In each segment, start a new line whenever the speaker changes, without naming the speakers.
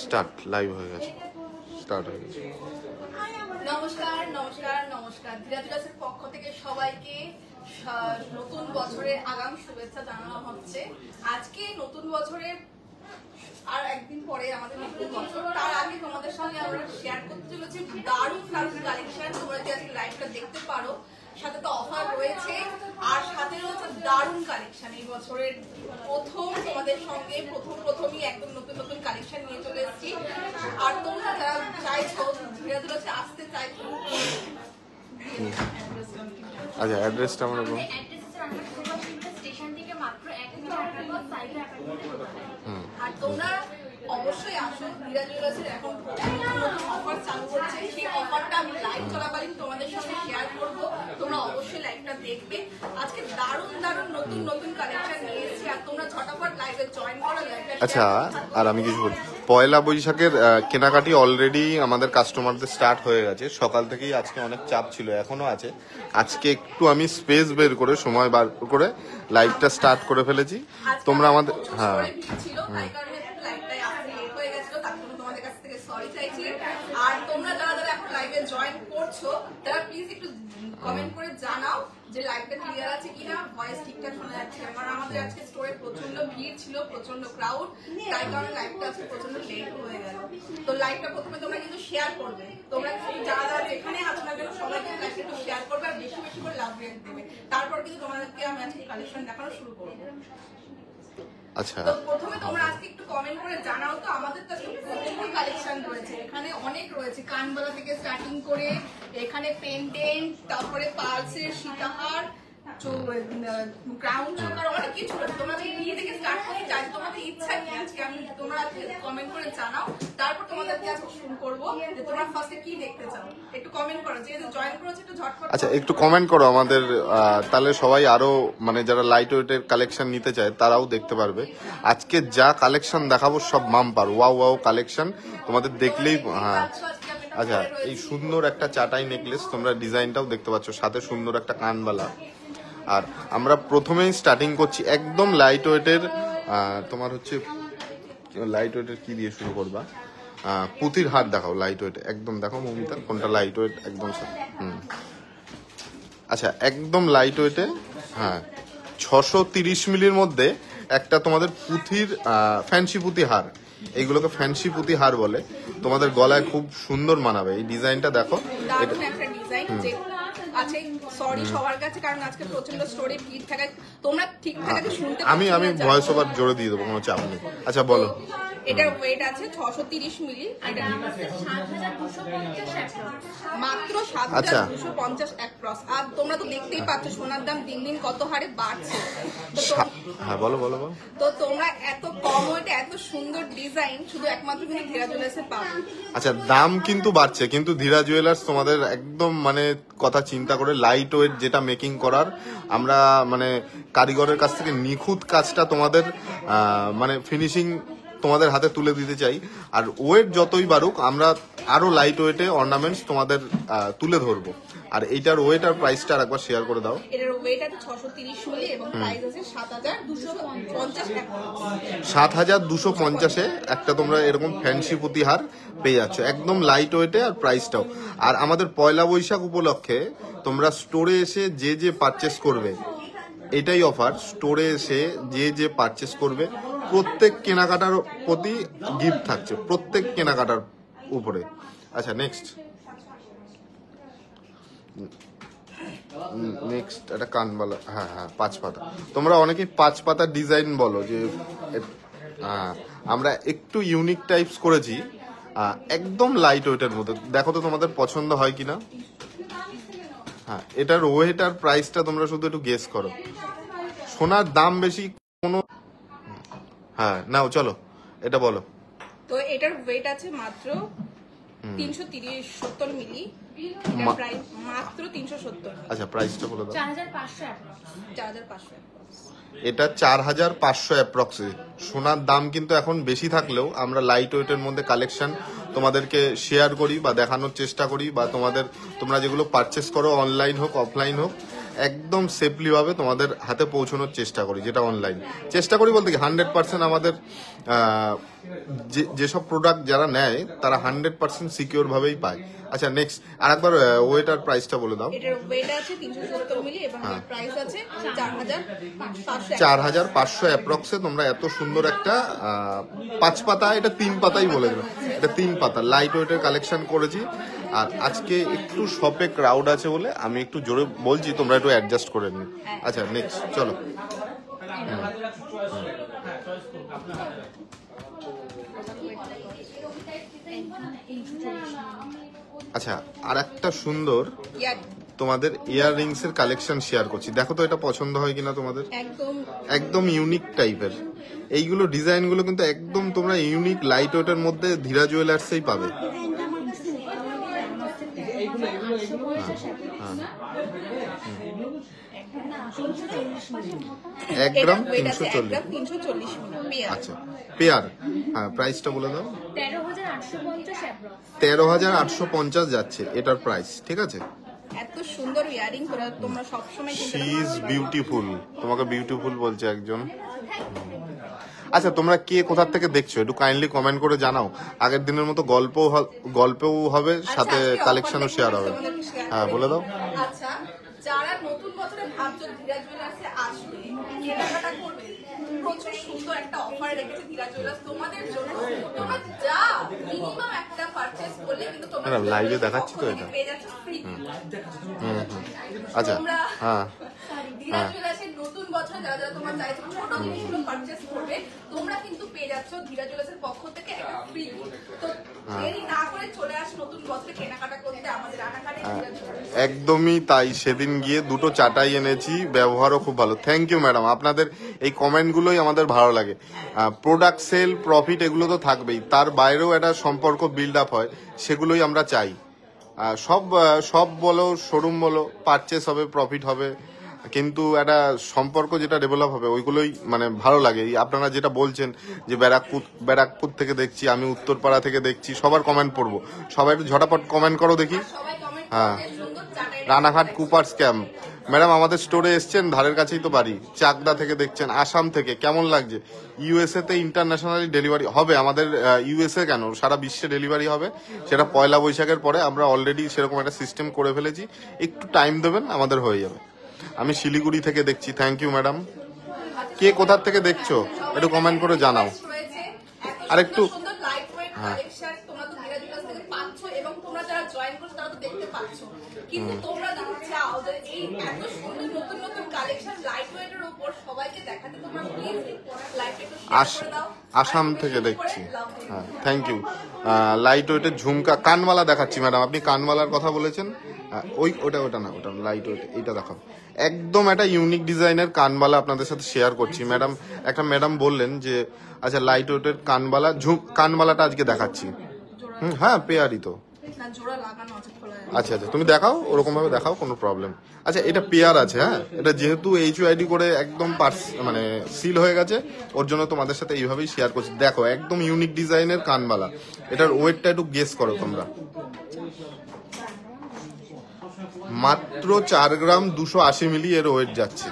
Start live হয়ে গেছে, start হয়ে গেছে।
নমস্কার নমস্কার নমস্কার, ধীরাজের পক্ষ থেকে সবাইকে নতুন বছরের আগাম শুভেচ্ছা জানানো হচ্ছে। আজকে নতুন বছরের আর একদিন পরে আমাদের নতুন বছর, তার আগে তোমাদের সঙ্গে আমরা শেয়ার করতে চলেছি দারুণ দারুণ কালেকশন। তোমরা যদি আজকে লাইভটা দেখতে পারো, সাথে তো অফার রয়েছে আর সাথে রয়েছে দারুণ কালেকশন। এই বছরের প্রথম তোমাদের সঙ্গে প্রথমই একদম নতুন নতুন কালেকশন নিয়ে চলে এসেছি। আর তোমরা যারা চাইছো ধীরাজে আসতে চাইছো,
আচ্ছা অ্যাড্রেসটা আমরা বলুন।
আর তোমরা অবশ্যই আসো, ধীরাজের এখন অফার চালু করছে। সেই অফারটা আমি লাইভ চলাকালীন তোমাদের সঙ্গে শেয়ার করবো, তোমরা অবশ্যই লাইভটা দেখবে। আজকে দারুণ দারুণ নতুন নতুন কালেকশন নিয়ে এসেছি, আর তোমরা ঝটাফট লাইভে জয়েন করো।
আচ্ছা, আর আমি কিছু বলি, পয়লা বৈশাখের কেনাকাটি অলরেডি আমাদের কাস্টমারদের স্টার্ট হয়ে গেছে। সকাল থেকেই আজকে অনেক চাপ ছিল, এখনো আছে। আজকে একটু আমি স্পেস বের করে সময় বার করে লাইভটা স্টার্ট করে ফেলেছি। তোমরা আমাদের
আর তোমরা যারা যারা এখন লাইভে জয়েন করছো তারা প্লিজ একটু কমেন্ট করে জানাও যে লাইভটা ক্লিয়ার আছে কিনা, ভয়েস ঠিকঠাক শোনা যাচ্ছে। কারণ আমাদের আজকে স্টোরে প্রচন্ড ভিড় ছিল, প্রচন্ড ক্রাউড, তাই কারণে লাইভটা আজকে প্রচন্ড লেট হয়ে গেল। তো লাইভটা প্রথমে তোমরা কিন্তু শেয়ার করবে, তোমরা যারা যারা যেখানে আছো না কেন সবাইকে লাইভটা একটু শেয়ার করবে আর বেশি বেশি করে লাভ রেট দেবে। তারপর কিন্তু তোমাদেরকে আমি আজকে কালেকশন দেখানো শুরু করবো।
আচ্ছা,
তো প্রথমে তোমরা আজকে একটু কমেন্ট করে জানাও তো আমাদের তো প্রচুর কালেকশন রয়েছে। এখানে অনেক রয়েছে, কানবালা থেকে স্টার্টিং করে এখানে পেন্ডেন্ট, তারপরে পার্লসের সীতাহার, ক্রাউন চোকার, অনেক কিছু রয়েছে। তোমরা কি থেকে স্টার্ট করতে চাই, তোমাদের ইচ্ছা কি আজকে আমি তোমরা আজকে কমেন্ট করে জানাও। তারপর তোমাদেরকে আজকে শুরু করবো যে তোমরা ফার্স্টে কি দেখতে চাও, একটু কমেন্ট করো। যে জয়েন করেছে একটু ঝটপট
আচ্ছা একটু কমেন্ট করো আমাদের, তাহলে সবাই আরো মানে যারা লাইট ওয়েটের কালেকশন নিতে চায় তারাও দেখতে পারবে। আজকে যা কালেকশন দেখাবো সব মাম্পার, ওয়াও ওয়াও কালেকশন, তোমাদের দেখলেই। হ্যাঁ আচ্ছা, এই সুন্দর একটা চাটাই নেকলেস, তোমরা ডিজাইনটাও দেখতে পাচ্ছ, সাথে সুন্দর একটা কানবালা। আর আমরা প্রথমেই স্টার্টিং করছি একদম লাইট ওয়েটের। তোমার হচ্ছে লাইট ওয়েটের কি দিয়ে শুরু করবা? পুঁতির হার দেখাও, লাইট ওয়েট একদম দেখো মমিতা, কোনটা লাইট ওয়েট একদম। আচ্ছা একদম লাইট ওয়েটে, হ্যাঁ 630 মিলির মধ্যে একটা তোমাদের পুঁথির ফ্যান্সি পুঁতি হার, এইগুলোকে ফ্যান্সি পুঁতি হার বলে। তোমাদের গলায় খুব সুন্দর মানাবে। এই ডিজাইনটা দেখো,
আছে। সরি সবার কাছে, কারণ আজকে প্রচন্ড স্টোরে ভিড় থাকে, তোমরা ঠিকঠাক শুনতে
আমি ভয়েস ওভার জোরে দিয়ে দেবো, কোনো চাপ নেই। আচ্ছা বলো।
এটার ওয়েট আছে 630 মিলি, মাত্র 7250 অ্যাপ্রক্স। আর তোমরা তো দেখতেই পাচ্ছ সোনার দাম দিন দিন কত হারে বাড়ছে।
হ্যাঁ বলো বলো বলো।
তো তোমরা এত কম ওয়েটে এত সুন্দর ডিজাইন শুধু একমাত্র কিন্তু ধীরা জুয়েলার্সে পাবে।
আচ্ছা দাম কিন্তু বাড়ছে, কিন্তু ধীরা জুয়েলার্স তোমাদের একদম মানে কথা চিন্তা করে লাইট ওয়েট যেটা মেকিং করার, আমরা মানে কারিগরের কাছ থেকে নিখুঁত কাজটা তোমাদের মানে ফিনিশিং তোমাদের হাতে তুলে দিতে চাই। আর ওয়েট যতই বাড়ুক আমরা আরো লাইট ওয়েটে অর্নামেন্টস তোমাদের তুলে ধরবো। আর এইটার ওয়েট আর প্রাইসটা আরেকবার শেয়ার করে দাও।
এটার ওয়েট আছে 630 মিলি এবং প্রাইস আছে 7250 টাকা।
7250 একটা তোমরা এরকম ফ্যান্সি পুঁতিহার পেয়ে যাচ্ছ একদম লাইট ওয়েটে, আর প্রাইসটাও। আর আমাদের পয়লা বৈশাখ উপলক্ষে তোমরা স্টোরে এসে যে যে পারচেস করবে, এটাই অফার, স্টোরে এসে যে যে পারচেস করবে প্রত্যেক কেনাকাটার প্রতি গিফট থাকছে, প্রত্যেক কেনাকাটার উপরে। আচ্ছা নেক্সট একটা কানবালা, হ্যাঁ হ্যাঁ 5 পাতা। তোমরা অনেকেই 5 পাতার ডিজাইন বলো, যে আমরা একটু ইউনিক টাইপস করেছি একদম লাইট ওয়েটের মধ্যে। দেখো তো তোমাদের পছন্দ হয় কিনা। হ্যাঁ এটার ওয়েট আর প্রাইসটা তোমরা শুধু একটু গেস করো। সোনার দাম বেশি কোনো, হ্যাঁ নাও চলো এটা বলো।
তো এটার ওয়েট আছে মাত্র 370 মিলি, মাত্র 370।
আচ্ছা প্রাইসটা বলে দাও।
4500।
এটা 4500 অ্যাপ্রক্সে। সোনার দাম কিন্তু এখন বেশি থাকলেও আমরা লাইট ওয়েটের মধ্যে কালেকশন তোমাদেরকে শেয়ার করি বা দেখানোর চেষ্টা করি, বা তোমরা যেগুলো পারচেস করো অনলাইন হোক অফলাইন হোক একদম সেফলি ভাবে তোমাদের হাতে পৌঁছানোর চেষ্টা করি। যেটা অনলাইন চেষ্টা করি বলতে কি 100% আমাদের যেসব প্রোডাক্ট যারা নেয় তারা 100% সিকিউর ভাবেই পায়। আচ্ছা নেক্সট আরেকবার ওয়েট আর প্রাইসটা বলে দাও।
এটার ওয়েট আছে 370 মিলি এবং প্রাইস আছে 4500।
4500 অ্যাপ্রক্সে তোমরা এত সুন্দর একটা 5 পাতা, এটা 3 পাতাই বলে দিলাম, এটা 3 পাতা লাইট ওয়েটের কালেকশন করেছি। আর আজকে একটু শপে ক্রাউড আছে বলে আমি একটু জোরে বলছি, তোমরা একটু অ্যাডজাস্ট করে নিও। আচ্ছা নেক্সট চলো। আচ্ছা আর একটা সুন্দর তোমাদের ইয়াররিংস এর কালেকশন শেয়ার করছি, দেখো তো এটা পছন্দ হয় কিনা তোমাদের। একদম ইউনিক টাইপের এইগুলো, ডিজাইন গুলো কিন্তু একদম তোমরা ইউনিক লাইট ওয়েটের মধ্যে ধীরা জুয়েলার্সেই পাবে। এক গ্রাম 340। আচ্ছা পেয়ার, হ্যাঁ প্রাইসটা বলে দাও। 13,850 যাচ্ছে এটার প্রাইস, ঠিক আছে।
এত সুন্দর ইয়ারিং তোমরা সব সময়
শি ইজ বিউটিফুল, তোমাকে বিউটিফুল বলছে একজন। আচ্ছা তোমরা কে কোথা থেকে দেখছো একটু কাইন্ডলি কমেন্ট করে জানাও। আগের দিনের মতো গল্পও হবে, সাথে কালেকশনও শেয়ার হবে। হ্যাঁ বলে দাও।
আচ্ছা যারা নতুন বছরে ভাবছো ধীরা জুয়েলার্সে আসবে, কেনাকাটা করবে, প্রচুর সুন্দর একটা অফার রেখেছে ধীরা জুয়েলার্স তোমাদের জন্য। তোমরা যা মিনিমাম একটা পারচেজ করলে কিন্তু তোমরা
লাইভে দেখাচ্ছি তো এটা
পেয়ে যাচ্ছ ফ্রি।
আচ্ছা হ্যাঁ
ধীরা জুয়েলার্সের নতুন বছরে যারা যারা তোমরা চাইছো ছোট জিনিসগুলো পারচেজ করবে, তোমরা কিন্তু পেয়ে যাচ্ছ ধীরা জুয়েলার্সের পক্ষ থেকে একটা ফ্রি। তো দেরি না করে চলে আসো নতুন বছরে কেনাকাটা করতে আমাদের রানাঘাটে ধীরা জুয়েলার্স।
একদমই তাই, সেদিন গিয়ে দুটো চাটাই এনেছি, ব্যবহারও খুব ভালো। থ্যাংক ইউ ম্যাডাম, আপনাদের এই কমেন্টগুলোই আমাদের ভালো লাগে। প্রোডাক্ট সেল প্রফিট এগুলো তো থাকবেই, তার বাইরেও একটা সম্পর্ক বিল্ড আপ হয়, সেগুলোই আমরা চাই। সব বলো, শোরুম বলো, পারচেস হবে, প্রফিট হবে, কিন্তু একটা সম্পর্ক যেটা ডেভেলপ হবে ওইগুলোই মানে ভালো লাগে। আপনারা যেটা বলছেন যে ব্যারাকপুর থেকে দেখছি, আমি উত্তরপাড়া থেকে দেখছি, সবার কমেন্ট পড়বো, সবাই একটু ঝটাপট কমেন্ট করো দেখি। হ্যাঁ রানাঘাট কুপার্স ক্যাম্প, ম্যাডাম আমাদের স্টোরে এসছেন, ধারের কাছেই তো বাড়ি। চাকদা থেকে দেখছেন, আসাম থেকে, কেমন লাগছে? ইউএসএ তে ইন্টারন্যাশনালি ডেলিভারি হবে আমাদের, ইউএসএ কেন সারা বিশ্বে ডেলিভারি হবে, সেটা পয়লা বৈশাখের পরে আমরা অলরেডি সেরকম একটা সিস্টেম করে ফেলেছি, একটু টাইম দেবেন আমাদের হয়ে যাবে। আমি শিলিগুড়ি থেকে দেখছি, থ্যাংক ইউ ম্যাডাম। কে কোথা থেকে দেখছো একটু কমেন্ট করে জানাও। আর একটু হ্যাঁ
এবং তোমরা যারা জয়েন করছো তারা তো দেখতে পাচ্ছ, কিন্তু তোমরা যদি চাও যে এই এত সুন্দর নতুন নতুন কালেকশন লাইট ওয়েটের উপর সবাইকে দেখাতে, তোমরা প্লিজ লাইট একটু শেয়ার করে দাও।
আসাম থেকে দেখছি, হ্যাঁ থ্যাংক ইউ। লাইট ওয়েটের ঝুমকা, কানবালা দেখাচ্ছি ম্যাডাম, আপনি কানবালার কথা বলেছেন। ওটা না, ওটা লাইট ওয়েট, এইটা দেখাও। একদম একটা ইউনিক ডিজাইনের কানবালা আপনাদের সাথে শেয়ার করছি। ম্যাডাম একটা ম্যাডাম বললেন যে আচ্ছা লাইট ওয়েটের কানবালা, কানবালাটা আজকে দেখাচ্ছি। হ্যাঁ পেয়ারই তো। আচ্ছা তুমি দেখাও, ওরকম ভাবে দেখাও, কোনো প্রবলেম। আচ্ছা এটা পেয়ার আছে, হ্যাঁ এটা যেহেতু HUID করে একদম মানে সিল হয়ে গেছে, ওর জন্য তোমাদের সাথে এইভাবেই শেয়ার করছি। দেখো একদম ইউনিক ডিজাইনের কানবালা, এটার ওয়েটটা একটু গেস করো তোমরা। মাত্র 4 গ্রাম 280 মিলি এর ওয়েট যাচ্ছে।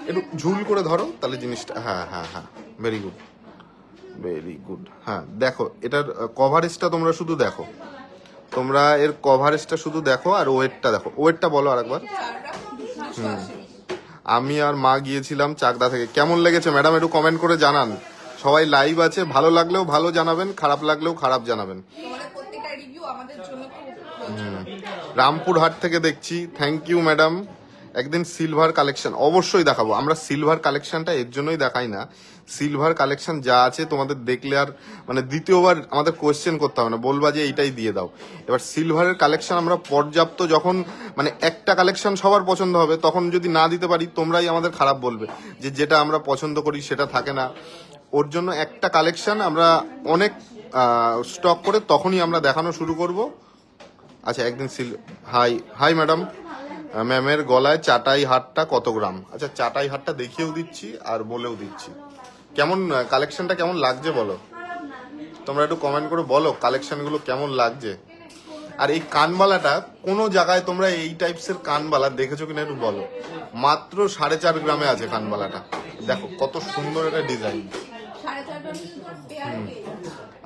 একটু ঝুল করে ধরো তাহলে জিনিসটা, হ্যাঁ ভেরি গুড। হ্যাঁ দেখো এটার কভারেজটা তোমরা শুধু দেখো, তোমরা এর কভারেজটা শুধু দেখো, আর ওয়েটটা দেখো। ওয়েটটা বলো আরেকবার। আমি আর মা গিয়েছিলাম চাকদা থেকে, কেমন লেগেছে ম্যাডাম একটু কমেন্ট করে জানান। সবাই লাইভ আছে, ভালো লাগলেও ভালো জানাবেন, খারাপ লাগলেও খারাপ জানাবেন। রামপুরহাট থেকে দেখছি, থ্যাংক ইউ ম্যাডাম। একদিন সিলভার কালেকশন অবশ্যই দেখাবো। আমরা সিলভার কালেকশনটা এর জন্যই দেখাই না, সিলভার কালেকশন যা আছে তোমাদের দেখলে আর মানে দ্বিতীয়বার আমাদের কোয়েশ্চেন করতে হবে না, বলবা যে এইটাই দিয়ে দাও। এবার সিলভারের কালেকশন আমরা পর্যাপ্ত, যখন মানে একটা কালেকশন সবার পছন্দ হবে, তখন যদি না দিতে পারি তোমরাই আমাদের খারাপ বলবে যে যেটা আমরা পছন্দ করি সেটা থাকে না। ওর জন্য একটা কালেকশন আমরা অনেক স্টক করে তখনই আমরা দেখানো শুরু করব। আচ্ছা একদিন হাই ম্যাডাম, ম্যামের গলায় চাটাই হাটটা কত গ্রাম? আচ্ছা চাটাই হাটটা দেখিয়েও দিচ্ছি আর বলেও দিচ্ছি। কেমন কালেকশনটা কেমন লাগছে বলো, তোমরা একটু কমেন্ট করে বলো কালেকশনগুলো কেমন লাগছে। আর এই কানবালাটা কোন জায়গায় তোমরা এই টাইপসের কানবালা দেখেছো কিনা একটু বলো। মাত্র 4.5 গ্রামে আছে কানবালাটা, দেখো কত সুন্দর একটা ডিজাইন।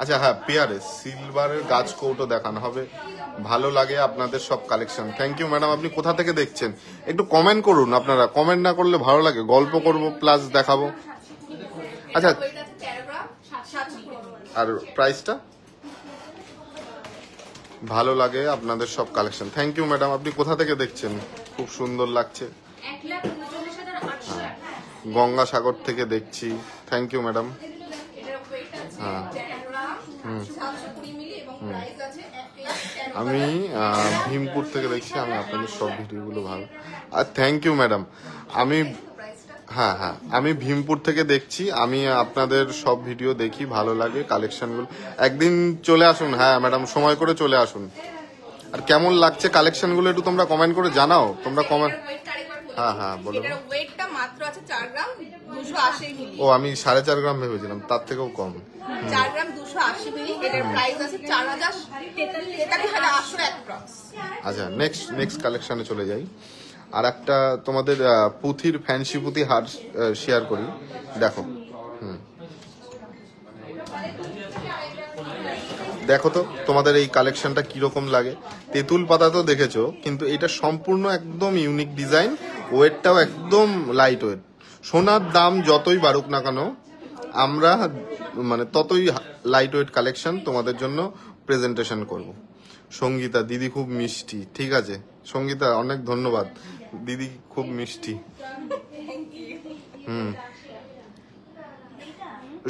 আচ্ছা হ্যাঁ, পেয়ারে সিলভারের গাছ কৌটো দেখানো হবে। ভালো লাগে আপনাদের সব কালেকশন। Thank you madam. আপনি কোথা থেকে দেখছেন একটু কমেন্ট করুন। আপনারা কমেন্ট না করলে ভালো লাগে, গল্প করব প্লাস দেখাবো। আচ্ছা, আর প্রাইসটা ভালো লাগে আপনাদের সব কালেকশন। Thank you madam. আপনি কোথা থেকে দেখছেন? খুব সুন্দর লাগছে। গঙ্গাসাগর থেকে দেখছি। Thank you madam. হ্যাঁ, আমি ভীমপুর থেকে দেখছি। আমি আপনাদের সব ভিডিওগুলো ভালো, আর থ্যাংক ইউ ম্যাডাম। আমি হ্যাঁ হ্যাঁ, আমি ভীমপুর থেকে দেখছি। আমি আপনাদের সব ভিডিও দেখি, ভালো লাগে কালেকশনগুলো। একদিন চলে আসুন। হ্যাঁ ম্যাডাম, সময় করে চলে আসুন। আর কেমন লাগছে কালেকশনগুলো একটু তোমরা কমেন্ট করে জানাও। তোমরা কমেন্ট, হ্যাঁ হ্যাঁ বলো।
ওয়েটটা মাত্র আছে 4 গ্রাম 280 মিলি।
ও, আমি 4.5 গ্রাম ভেবেছিলাম, তার থেকেও কম।
4 গ্রাম 280 মিলি। এটার প্রাইস আছে 43,800 অ্যাপ্রক্স।
আচ্ছা, নেক্সট কালেকশনে চলে যাই। আর একটা তোমাদের পুঁথির ফ্যান্সি পুঁথি হার শেয়ার করি, দেখো। দেখো তো তোমাদের এই কালেকশনটা কিরকম লাগে। তেঁতুল পাতা তো দেখেছো, কিন্তু এটা সম্পূর্ণ একদম ইউনিক ডিজাইন। ওয়েটটাও একদম লাইট ওয়েট। সোনার দাম যতই বাড়ুক না কেন, আমরা মানে ততই লাইট ওয়েট কালেকশন তোমাদের জন্য প্রেজেন্টেশন করব। সঙ্গীতা দিদি খুব মিষ্টি। ঠিক আছে সঙ্গীতা, অনেক ধন্যবাদ। দিদি খুব মিষ্টি।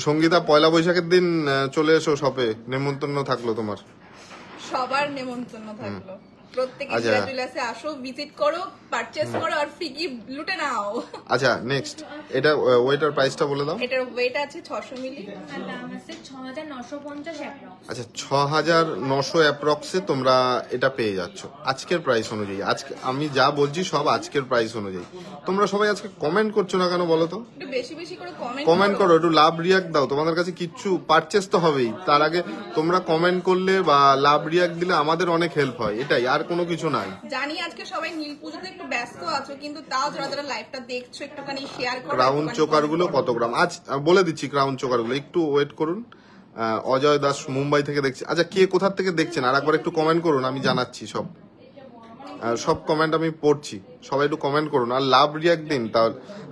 সঙ্গীতা, পয়লা বৈশাখের দিন চলে এসো শপে, নেমন্তন্ন থাকলো তোমার।
সবার নেমন্তন্ন থাকলো। প্রত্যেকে জুয়েলার্সে আসো, ভিজিট করো, পারচেজ করো আর ফ্রি গিফট লুটে নাও।
আচ্ছা নেক্সট, এটা ওয়েটার প্রাইসটা বলে দাও।
এটার ওয়েট আছে 600 মিলি
আর দাম আছে 6950 অ্যাপ্রক্স।
আচ্ছা, 6900 অ্যাপ্রক্সে তোমরা এটা পেয়ে যাচ্ছ আজকের প্রাইস অনুযায়ী। আজকে আমি যা বলছি সব আজকের প্রাইস অনুযায়ী। তোমরা সবাই আজকে কমেন্ট করছো না কেন বলো তো?
একটু বেশি বেশি করে
কমেন্ট করো, একটু লাভ রিয়াক্ট দাও। তোমাদের কাছে কিচ্ছু পারচেজ তো হবেই, তার আগে তোমরা কমেন্ট করলে বা লাভ রিয়াক্ট দিলে আমাদের অনেক হেল্প হয়, এটাই, আর কোনো কিছু নাই।
জানি আজকে সবাই নীল পুজোতে একটু ব্যস্ত আছো, কিন্তু তাও যারা যারা লাইভটা দেখছো একটুখানি শেয়ার করো।
ক্রাউন চোকার গুলো কত গ্রাম আজ বলে দিচ্ছি। ক্রাউন চোকার গুলো একটু ওয়েট করুন। অজয় দাস মুম্বাই থেকে দেখছি। আচ্ছা, কে কোথা থেকে দেখছেন আর একবার একটু কমেন্ট করুন, আমি জানাচ্ছি। সব কমেন্ট আমি পড়ছি, সবাই একটু কমেন্ট করুন আর লাভ রিয়াক্ট দিন,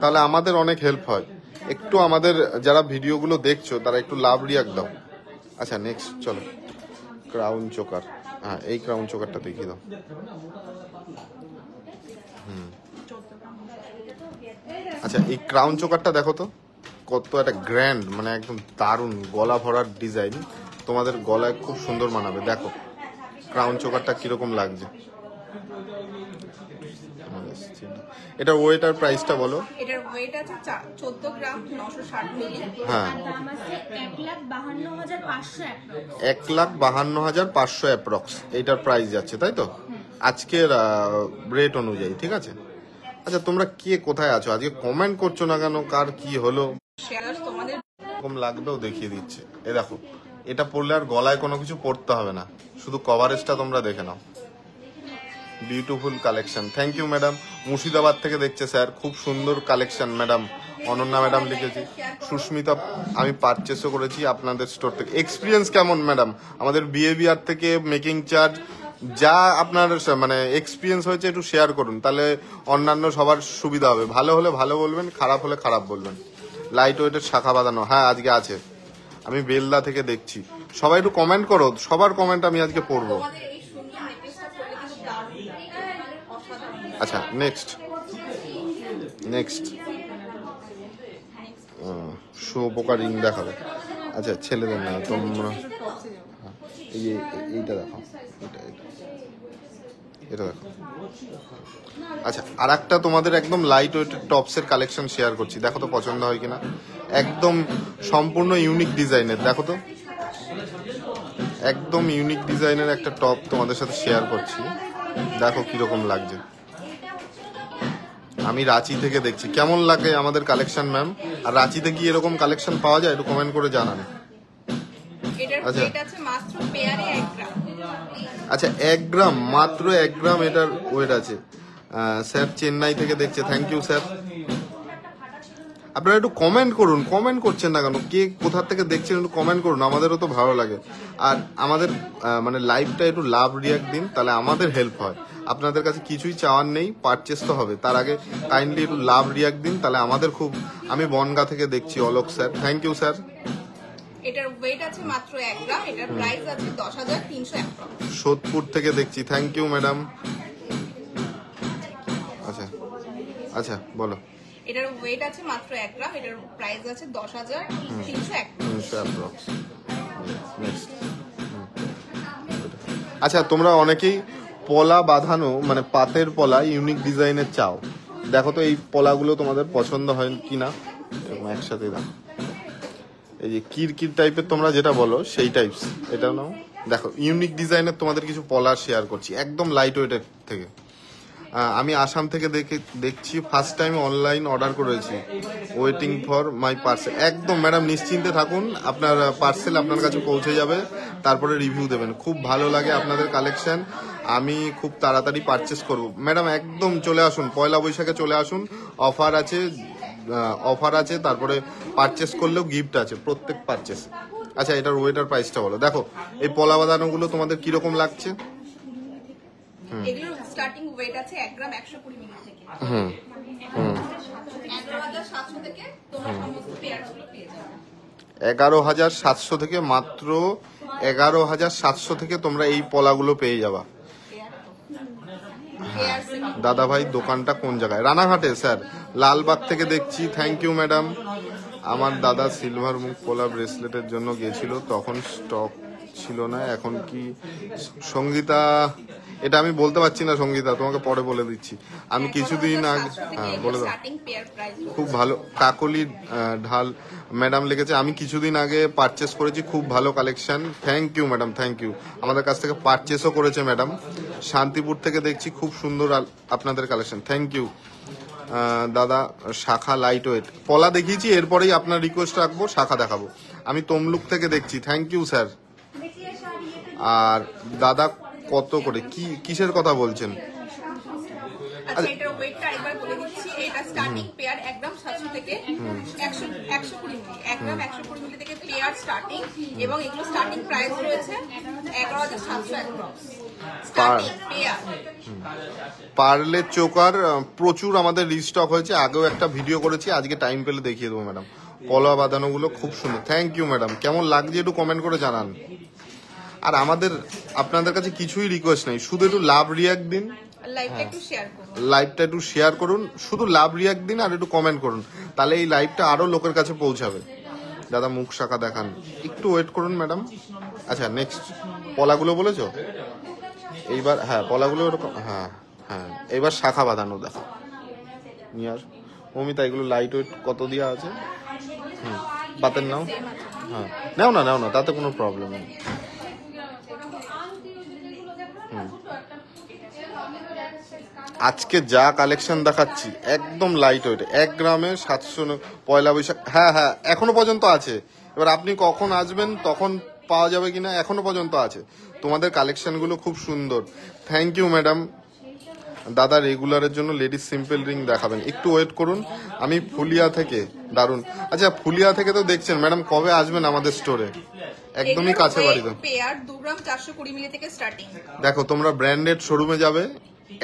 তাহলে আমাদের অনেক হেল্প হয়। একটু আমাদের যারা ভিডিওগুলো দেখছো তারা একটু লাভ রিয়াক্ট দাও। আচ্ছা নেক্সট চলো, ক্রাউন চোকার। হ্যাঁ, এই ক্রাউন চোকারটা দেখিয়ে দাও। আচ্ছা, এই ক্রাউন চোকারটা দেখো তো কত একটা গ্র্যান্ড, মানে একদম দারুণ গলা ভরার ডিজাইন। তোমাদের গলায় খুব সুন্দর মানাবে। দেখো ক্রাউন চোকারটা কিরকম লাগছে। এটা ওয়েট আর প্রাইসটা বলো।
এটার ওয়েট আছে 14 গ্রাম 960 মিলি।
হ্যাঁ,
আর দাম আছে 1,52,500 অ্যাপ্রক্স।
1,52,500 অ্যাপ্রক্স এইটার প্রাইস যাচ্ছে, তাই তো আজকের রেট অনুযায়ী। ঠিক আছে। আচ্ছা, তোমরা কে কোথায় আছো আজকে কমেন্ট করছো না কেন? কার কি হলো?
তোমাদের
এরকম লাগবেও দেখিয়ে দিচ্ছে। এই দেখো, এটা পরলে আর গলায় কোনো কিছু পরতে হবে না, শুধু কভারেজটা তোমরা দেখে নাও। Beautiful collection. Thank you madam. Murshidabad থেকে দেখছে স্যার, খুব সুন্দর কালেকশন ম্যাডাম। অনন্যা ম্যাডাম লিখেছি। সুস্মিতা, আমি পারচেসও করেছি আপনাদের স্টোর থেকে। এক্সপিরিয়েন্স কেমন ম্যাডাম? আমাদের বিহেভিয়ার থেকে মেকিং চার্জ যা আপনার মানে এক্সপিরিয়েন্স হয়েছে একটু শেয়ার করুন, তাহলে অন্যান্য সবার সুবিধা হবে। ভালো হলে ভালো বলবেন, খারাপ হলে খারাপ বলবেন। লাইট ওয়েটের শাখা বাঁধানো, হ্যাঁ আজকে আছে। আমি বেলদা থেকে দেখছি। সবাই একটু কমেন্ট করো, সবার কমেন্ট আমি আজকে পড়বো। আচ্ছা নেক্সট শুয়োপোকা রিং দেখাবে। আচ্ছা, ছেলেদের না, তোমরা এইটা দেখো, এটা দেখো। আচ্ছা, আর একটা তোমাদের একদম লাইট ওয়েটের টপসের কালেকশন শেয়ার করছি, দেখো তো পছন্দ হয় কিনা। একদম সম্পূর্ণ ইউনিক ডিজাইনের, দেখো তো একদম ইউনিক ডিজাইনের একটা টপ তোমাদের সাথে শেয়ার করছি। দেখো কিরকম লাগছে। আমি রাঁচি থেকে দেখছি। কেমন লাগে আমাদের কালেকশন ম্যাম? আর রাঁচিতে কি এরকম কালেকশন পাওয়া যায়? একটু কমেন্ট করে জানান। আচ্ছা, 1 গ্রাম, মাত্র 1 গ্রাম এটার ওয়েট আছে। স্যার চেন্নাই থেকে দেখছে, থ্যাংক ইউ স্যার। আপনারা একটু কমেন্ট করুন, কমেন্ট করছেন না কেন? কে কোথা থেকে দেখছেন একটু কমেন্ট করুন, আমাদেরও তো ভালো লাগে। আর আমাদের মানে লাইভটা একটু লাভ রিয়াক্ট দিন, তাহলে আমাদের হেল্প হয়। আপনাদের কাছে কিছুই চাওয়ার নেই, পারচেস তো হবে, তার আগে কাইন্ডলি একটু লাভ রিয়াক্ট দিন, তাহলে আমাদের খুব। আমি বনগা থেকে দেখছি Alok sir, thank you sir.
এটার ওয়েট আছে মাত্র 1 গ্রাম, এটার প্রাইস আছে 10,300
সোদপুর থেকে দেখছি, থ্যাংক ইউ ম্যাডাম। আচ্ছা আচ্ছা বলো।
এটার ওয়েট আছে মাত্র 1 গ্রাম, এটার প্রাইস আছে 10,301
নেক্সট। আচ্ছা, তোমরা অনেকেই পলা বাঁধানো মানে পাতের পলা ইউনিক ডিজাইনের চাও। দেখো তো এই পলাগুলো তোমাদের পছন্দ হয় কিনা, এরকম একসাথে দাও। এই যে কিরকির টাইপের তোমরা যেটা বলো সেই টাইপস, এটা নাও। দেখো ইউনিক ডিজাইনের তোমাদের কিছু পলা শেয়ার করছি, একদম লাইট ওয়েটের থেকে। আমি আসাম থেকে দেখছি, ফার্স্ট টাইম অনলাইন অর্ডার করেছি, ওয়েটিং ফর মাই পার্সেল। একদম ম্যাডাম নিশ্চিন্তে থাকুন, আপনার পার্সেল আপনার কাছে পৌঁছে যাবে, তারপরে রিভিউ দেবেন। খুব ভালো লাগে আপনাদের কালেকশন, আমি খুব তাড়াতাড়ি পারচেস করব। ম্যাডাম একদম চলে আসুন, পয়লা বৈশাখে চলে আসুন, অফার আছে, তারপরে পারচেস করলেও গিফট আছে প্রত্যেক পারচেস। আচ্ছা, এটার ওয়েটার প্রাইসটা বলো। দেখো এই পলা বাঁধানোগুলো তোমাদের কিরকম লাগছে?
এগুলোর স্টার্টিং ওয়েট আছে 1 গ্রাম 120 মিলি থেকে। 11,700 থেকে তোমরা সমস্ত পেয়ারগুলো পেয়ে যাবে।
11,700 থেকে, মাত্র 11,700 থেকে তোমরা এই পলাগুলো পেয়ে যাবা। দাদা ভাই দোকানটা কোন জায়গায়? রানাঘাটে স্যার, লালবাগ থেকে দেখছি, থ্যাংক ইউ ম্যাডাম। আমার দাদা সিলভার মুখ পলা ব্রেসলেটের জন্য গেছিল, তখন স্টক ছিল না, এখন কি? সঙ্গীতা, এটা আমি বলতে পারছি না সঙ্গীতা, তোমাকে পরে বলে দিচ্ছি। আমি কিছুদিন আগে, হ্যাঁ বলে দাও। খুব ভালো, কাকলি ঢাল ম্যাডাম লিখেছে, আমি কিছুদিন আগে পারচেস করেছি, খুব ভালো collection, thank you madam, thank you. আমাদের কাছ থেকে পারচেসও করেছে ম্যাডাম। শান্তিপুর থেকে দেখছি, খুব সুন্দর আপনাদের কালেকশন, থ্যাংক ইউ দাদা। শাখা লাইট ওয়েট পলা দেখিয়েছি, এরপরেই আপনার রিকোয়েস্ট রাখবো, শাখা দেখাবো। আমি তমলুক থেকে দেখছি, থ্যাংক ইউ স্যার। আর দাদা কত করে, কিসের কথা বলছেন?
আচ্ছা, এটার ওয়েটটা আরেকবার বলে দিচ্ছি। এটা স্টার্টিং পেয়ার 1 গ্রাম 700 থেকে 120 মিলি, 1 গ্রাম 120 মিলি থেকে পেয়ার স্টার্টিং, এবং এগুলো স্টার্টিং প্রাইস রয়েছে 11,700 স্টার্টিং পেয়ার।
পার্লে চোকার প্রচুর আমাদের রিস্টক হয়েছে, আগেও একটা ভিডিও করেছি, আজকে টাইম পেলে দেখিয়ে দেবো ম্যাডাম। পলা বাঁধানো গুলো খুব সুন্দর, থ্যাংক ইউ ম্যাডাম। কেমন লাগছে একটু কমেন্ট করে জানান। আর আমাদের আপনাদের কাছে কিছুই রিকোয়েস্ট নেই, শুধু একটু লাভ রিয়াক্ট দিন, লাইভটা একটু শেয়ার করুন, শুধু লাভ রিয়াক্ট দিন আর একটু কমেন্ট করুন, তাহলে এই লাইভটা আরো লোকের কাছে পৌঁছাবে। দাদা মুখ শাখা দেখান, একটু ওয়েট করুন ম্যাডাম। আচ্ছা নেক্সট, পলাগুলো বলেছো এইবার? হ্যাঁ পলাগুলো এরকম, হ্যাঁ হ্যাঁ, এবার শাখা বাঁধানো দেখো নিয়ে আস। অমিতা এগুলো লাইট ওয়েট কত দেওয়া আছে? পাতের নাও, হ্যাঁ নাও না, তাতে কোনো প্রবলেম নেই। আজকে যা কালেকশন দেখাচ্ছি একদম লাইট ওয়েট, 1 গ্রামে 700, পয়লা বৈশাখ। হ্যাঁ হ্যাঁ, এখনো পর্যন্ত আছে, এবার আপনি কখন আসবেন তখন পাওয়া যাবে কিনা, এখনো পর্যন্ত আছে। তোমাদের কালেকশনগুলো খুব সুন্দর, থ্যাংক ইউ ম্যাডাম। দাদা রেগুলারের জন্য লেডিস সিম্পল রিং দেখাবেন, একটু ওয়েট করুন। আমি ফুলিয়া থেকে, দারুন। আচ্ছা ফুলিয়া থেকে তো দেখছেন ম্যাডাম, কবে আসবেন আমাদের স্টোরে? একদমই কাছে বাড়িতে।
পেয়ার 2 গ্রাম 420 মিলি থেকে স্টার্টিং।
দেখো তোমরা ব্র্যান্ডেড শোরুমে যাবে,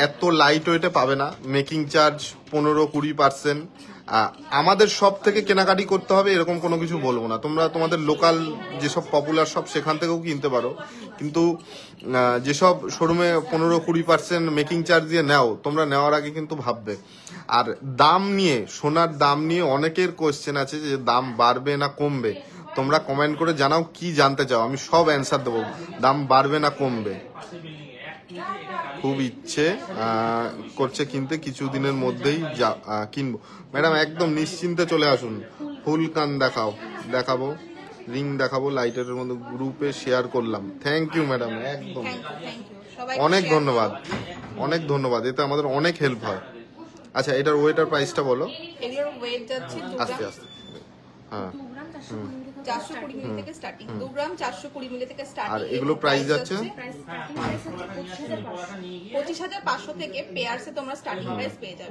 এত লাইট ওয়েটে পাবে না, মেকিং চার্জ 15-20%। আমাদের সব থেকে কেনাকাটি করতে হবে এরকম কোনো কিছু বলবো না, তোমরা তোমাদের লোকাল যেসব পপুলার শপ সেখান থেকেও কিনতে পারো, কিন্তু যেসব শোরুমে 15-20% মেকিং চার্জ দিয়ে নাও, তোমরা নেওয়ার আগে কিন্তু ভাববে। আর দাম নিয়ে, সোনার দাম নিয়ে অনেকের কোয়েশ্চেন আছে যে দাম বাড়বে না কমবে, তোমরা কমেন্ট করে জানাও কি জানতে চাও, আমি সব অ্যান্সার দেবো। দাম বাড়বে না কমবে, খুব ইচ্ছে করছে কিনতে, কিছুদিনের মধ্যেই কিনবো। ম্যাডাম একদম নিশ্চিন্তে চলে আসুন, ফুল কান দেখাবো, রিং দেখাবো, লাইটের মধ্যে গ্রুপে শেয়ার করলাম, থ্যাংক ইউ ম্যাডাম। একদম অনেক ধন্যবাদ, এতে আমাদের অনেক হেল্প হয়। আচ্ছা এটার ওয়েটার প্রাইসটা বলো।
এগুলোর ওয়েট যাচ্ছে 2 গ্রাম।
আস্তে হ্যাঁ
420 মিলি থেকে স্টার্টিং, 2 গ্রাম 420 মিলি থেকে স্টার্টিং।
আর এগুলো প্রাইস যাচ্ছে
প্রাইস স্টার্টিং প্রাইস হচ্ছে 25,500।
25,500 থেকে পেয়ারসে তোমরা স্টার্টিং প্রাইস পেয়ে যাবে।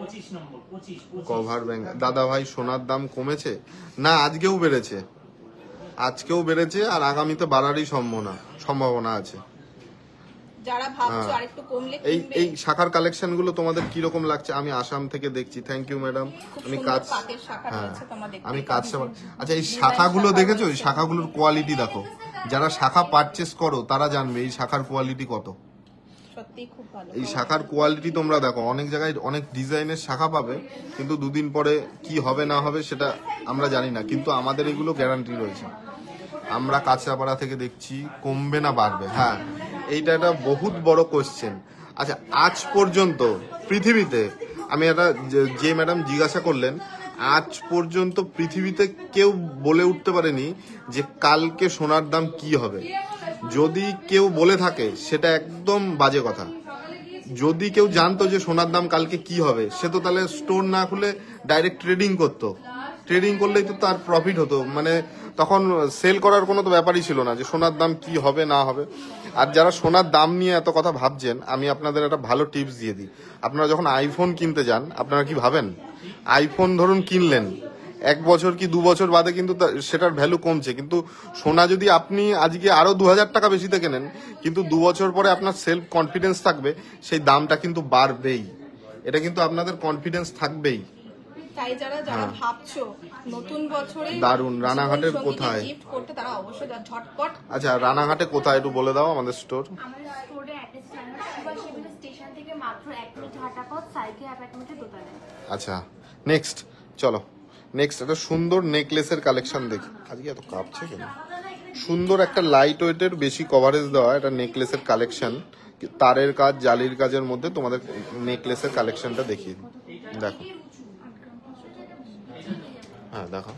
Cover bank. দাদা ভাই সোনার দাম কমেছে? না, আজকেও বেড়েছে আর আগামীতে বাড়ারই সম্ভাবনা আছে।
যারা ভাবছো আরেকটু কমলে কিনবে,
এই শাখার কালেকশন গুলো তোমাদের কি রকম লাগছে? আমি আসাম থেকে দেখছি। Thank you madam. আমি কাজ
পাতের শাখা রয়েছে তোমরা দেখতে।
আমি কাজ আচ্ছা, এই শাখাগুলো দেখেছো? এই শাখাগুলোর কোয়ালিটি দেখো। যারা শাখা পারচেস করো তারা জানবে এই শাখার কোয়ালিটি কত।
সত্যি খুব ভালো।
এই শাখার কোয়ালিটি তোমরা দেখো। অনেক জায়গায় অনেক ডিজাইনের শাখা পাবে, কিন্তু দুদিন পরে কি হবে না হবে সেটা আমরা জানি না, কিন্তু আমাদের এগুলো গ্যারান্টি রয়েছে। আমরা কাঁচরাপাড়া থেকে দেখছি, কমবে না বাড়বে? হ্যাঁ, এইটা একটা বহুত বড় কোয়েশ্চেন। আচ্ছা, আজ পর্যন্ত পৃথিবীতে, আমি একটা যে ম্যাডাম জিজ্ঞাসা করলেন, আজ পর্যন্ত পৃথিবীতে কেউ বলে উঠতে পারেনি যে কালকে সোনার দাম কি হবে। যদি কেউ বলে থাকে সেটা একদম বাজে কথা। যদি কেউ জানতো যে সোনার দাম কালকে কি হবে, সে তো তাহলে স্টোর না খুলে ডাইরেক্ট ট্রেডিং করতো। ট্রেডিং করলেই তো তার প্রফিট হতো, মানে তখন সেল করার কোনো তো ব্যাপারই ছিল না যে সোনার দাম কি হবে না হবে। আর যারা সোনার দাম নিয়ে এত কথা ভাবছেন, আমি আপনাদের একটা ভালো টিপস দিয়ে দিই। আপনারা যখন আইফোন কিনতে যান, আপনারা কি ভাবেন? আইফোন ধরুন কিনলেন, 1 বছর কি 2 বছর বাদে কিন্তু সেটার ভ্যালু কমছে, কিন্তু সোনা যদি আপনি আজকে আরো 2,000 টাকা বেশিতে কেনেন, কিন্তু 2 বছর পরে আপনার সেলফ কনফিডেন্স থাকবে, সেই দামটা কিন্তু বাড়বেই। এটা কিন্তু আপনাদের কনফিডেন্স থাকবেই।
তাই যারা ভাবছো নতুন বছরে
দারুন। রানাঘাটের কোথায়?
গিফট করতে, তারা অবশ্যই ঝটপট।
আচ্ছা, রানাঘাটে কোথায় একটু বলে দাও আমাদের স্টোর।
আমাদের স্টোরে অ্যাড্রেস জানা স্টেশন থেকে মাত্র 1 মিনিট হাঁটা পথ, সাইকেল অ্যাপার্টমেন্টের দোতলায়।
আচ্ছা, নেক্সট চলো। নেক্সট একটা সুন্দর নেকলেসের কালেকশন দেখি। আজকে এত কাঁপছে কেন? সুন্দর একটা লাইট ওয়েটের, বেশি কভারেজ দেওয়া একটা নেকলেসের কালেকশন। তারের কাজ, জালির কাজের মধ্যে তোমাদের নেকলেসের কালেকশনটা দেখিয়ে দিই। দেখো, হ্যাঁ দেখো,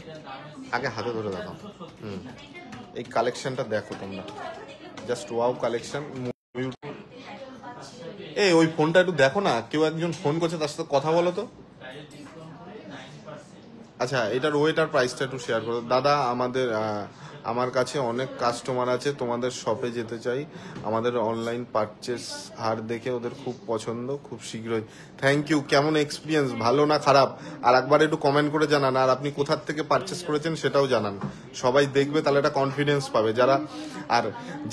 আগে হাতে ধরে দেখো। এই কালেকশনটা দেখো তোমরা, জাস্ট ওয়াও কালেকশন। এই ওই ফোনটা একটু দেখো না, কেউ একজন ফোন করছে, তার সাথে কথা বলো তো। আচ্ছা, এটার ওয়েট আর প্রাইসটা একটু শেয়ার করো। দাদা, আমার কাছে অনেক কাস্টমার আছে, তোমাদের শপে যেতে চাই। আমাদের অনলাইন পারচেস হার দেখে ওদের খুব পছন্দ, খুব শীঘ্রই। Thank you. কেমন এক্সপিরিয়েন্স, ভালো না খারাপ, আর একবার একটু কমেন্ট করে জানান। আর আপনি কোথার থেকে পারচেস করেছেন সেটাও জানান, সবাই দেখবে, তাহলে একটা কনফিডেন্স পাবে।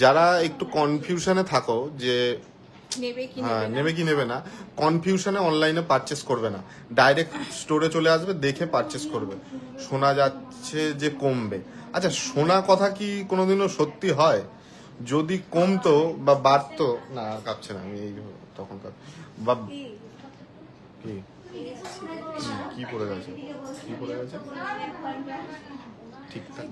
যারা একটু কনফিউশনে থাকো যে নেবে কি নেবে না, কনফিউশনে অনলাইনে পারচেস করবে না, ডাইরেক্ট স্টোরে চলে আসবে, দেখে পারচেস করবে। শোনা যাচ্ছে যে কমবে। আচ্ছা, শোনা কথা কি কোনোদিনও সত্যি হয়? যদি কমতো বা বাড়তো, না কাঁপছে না, আমি এই তখন বা কি পড়ে গেছে, ঠিকঠাক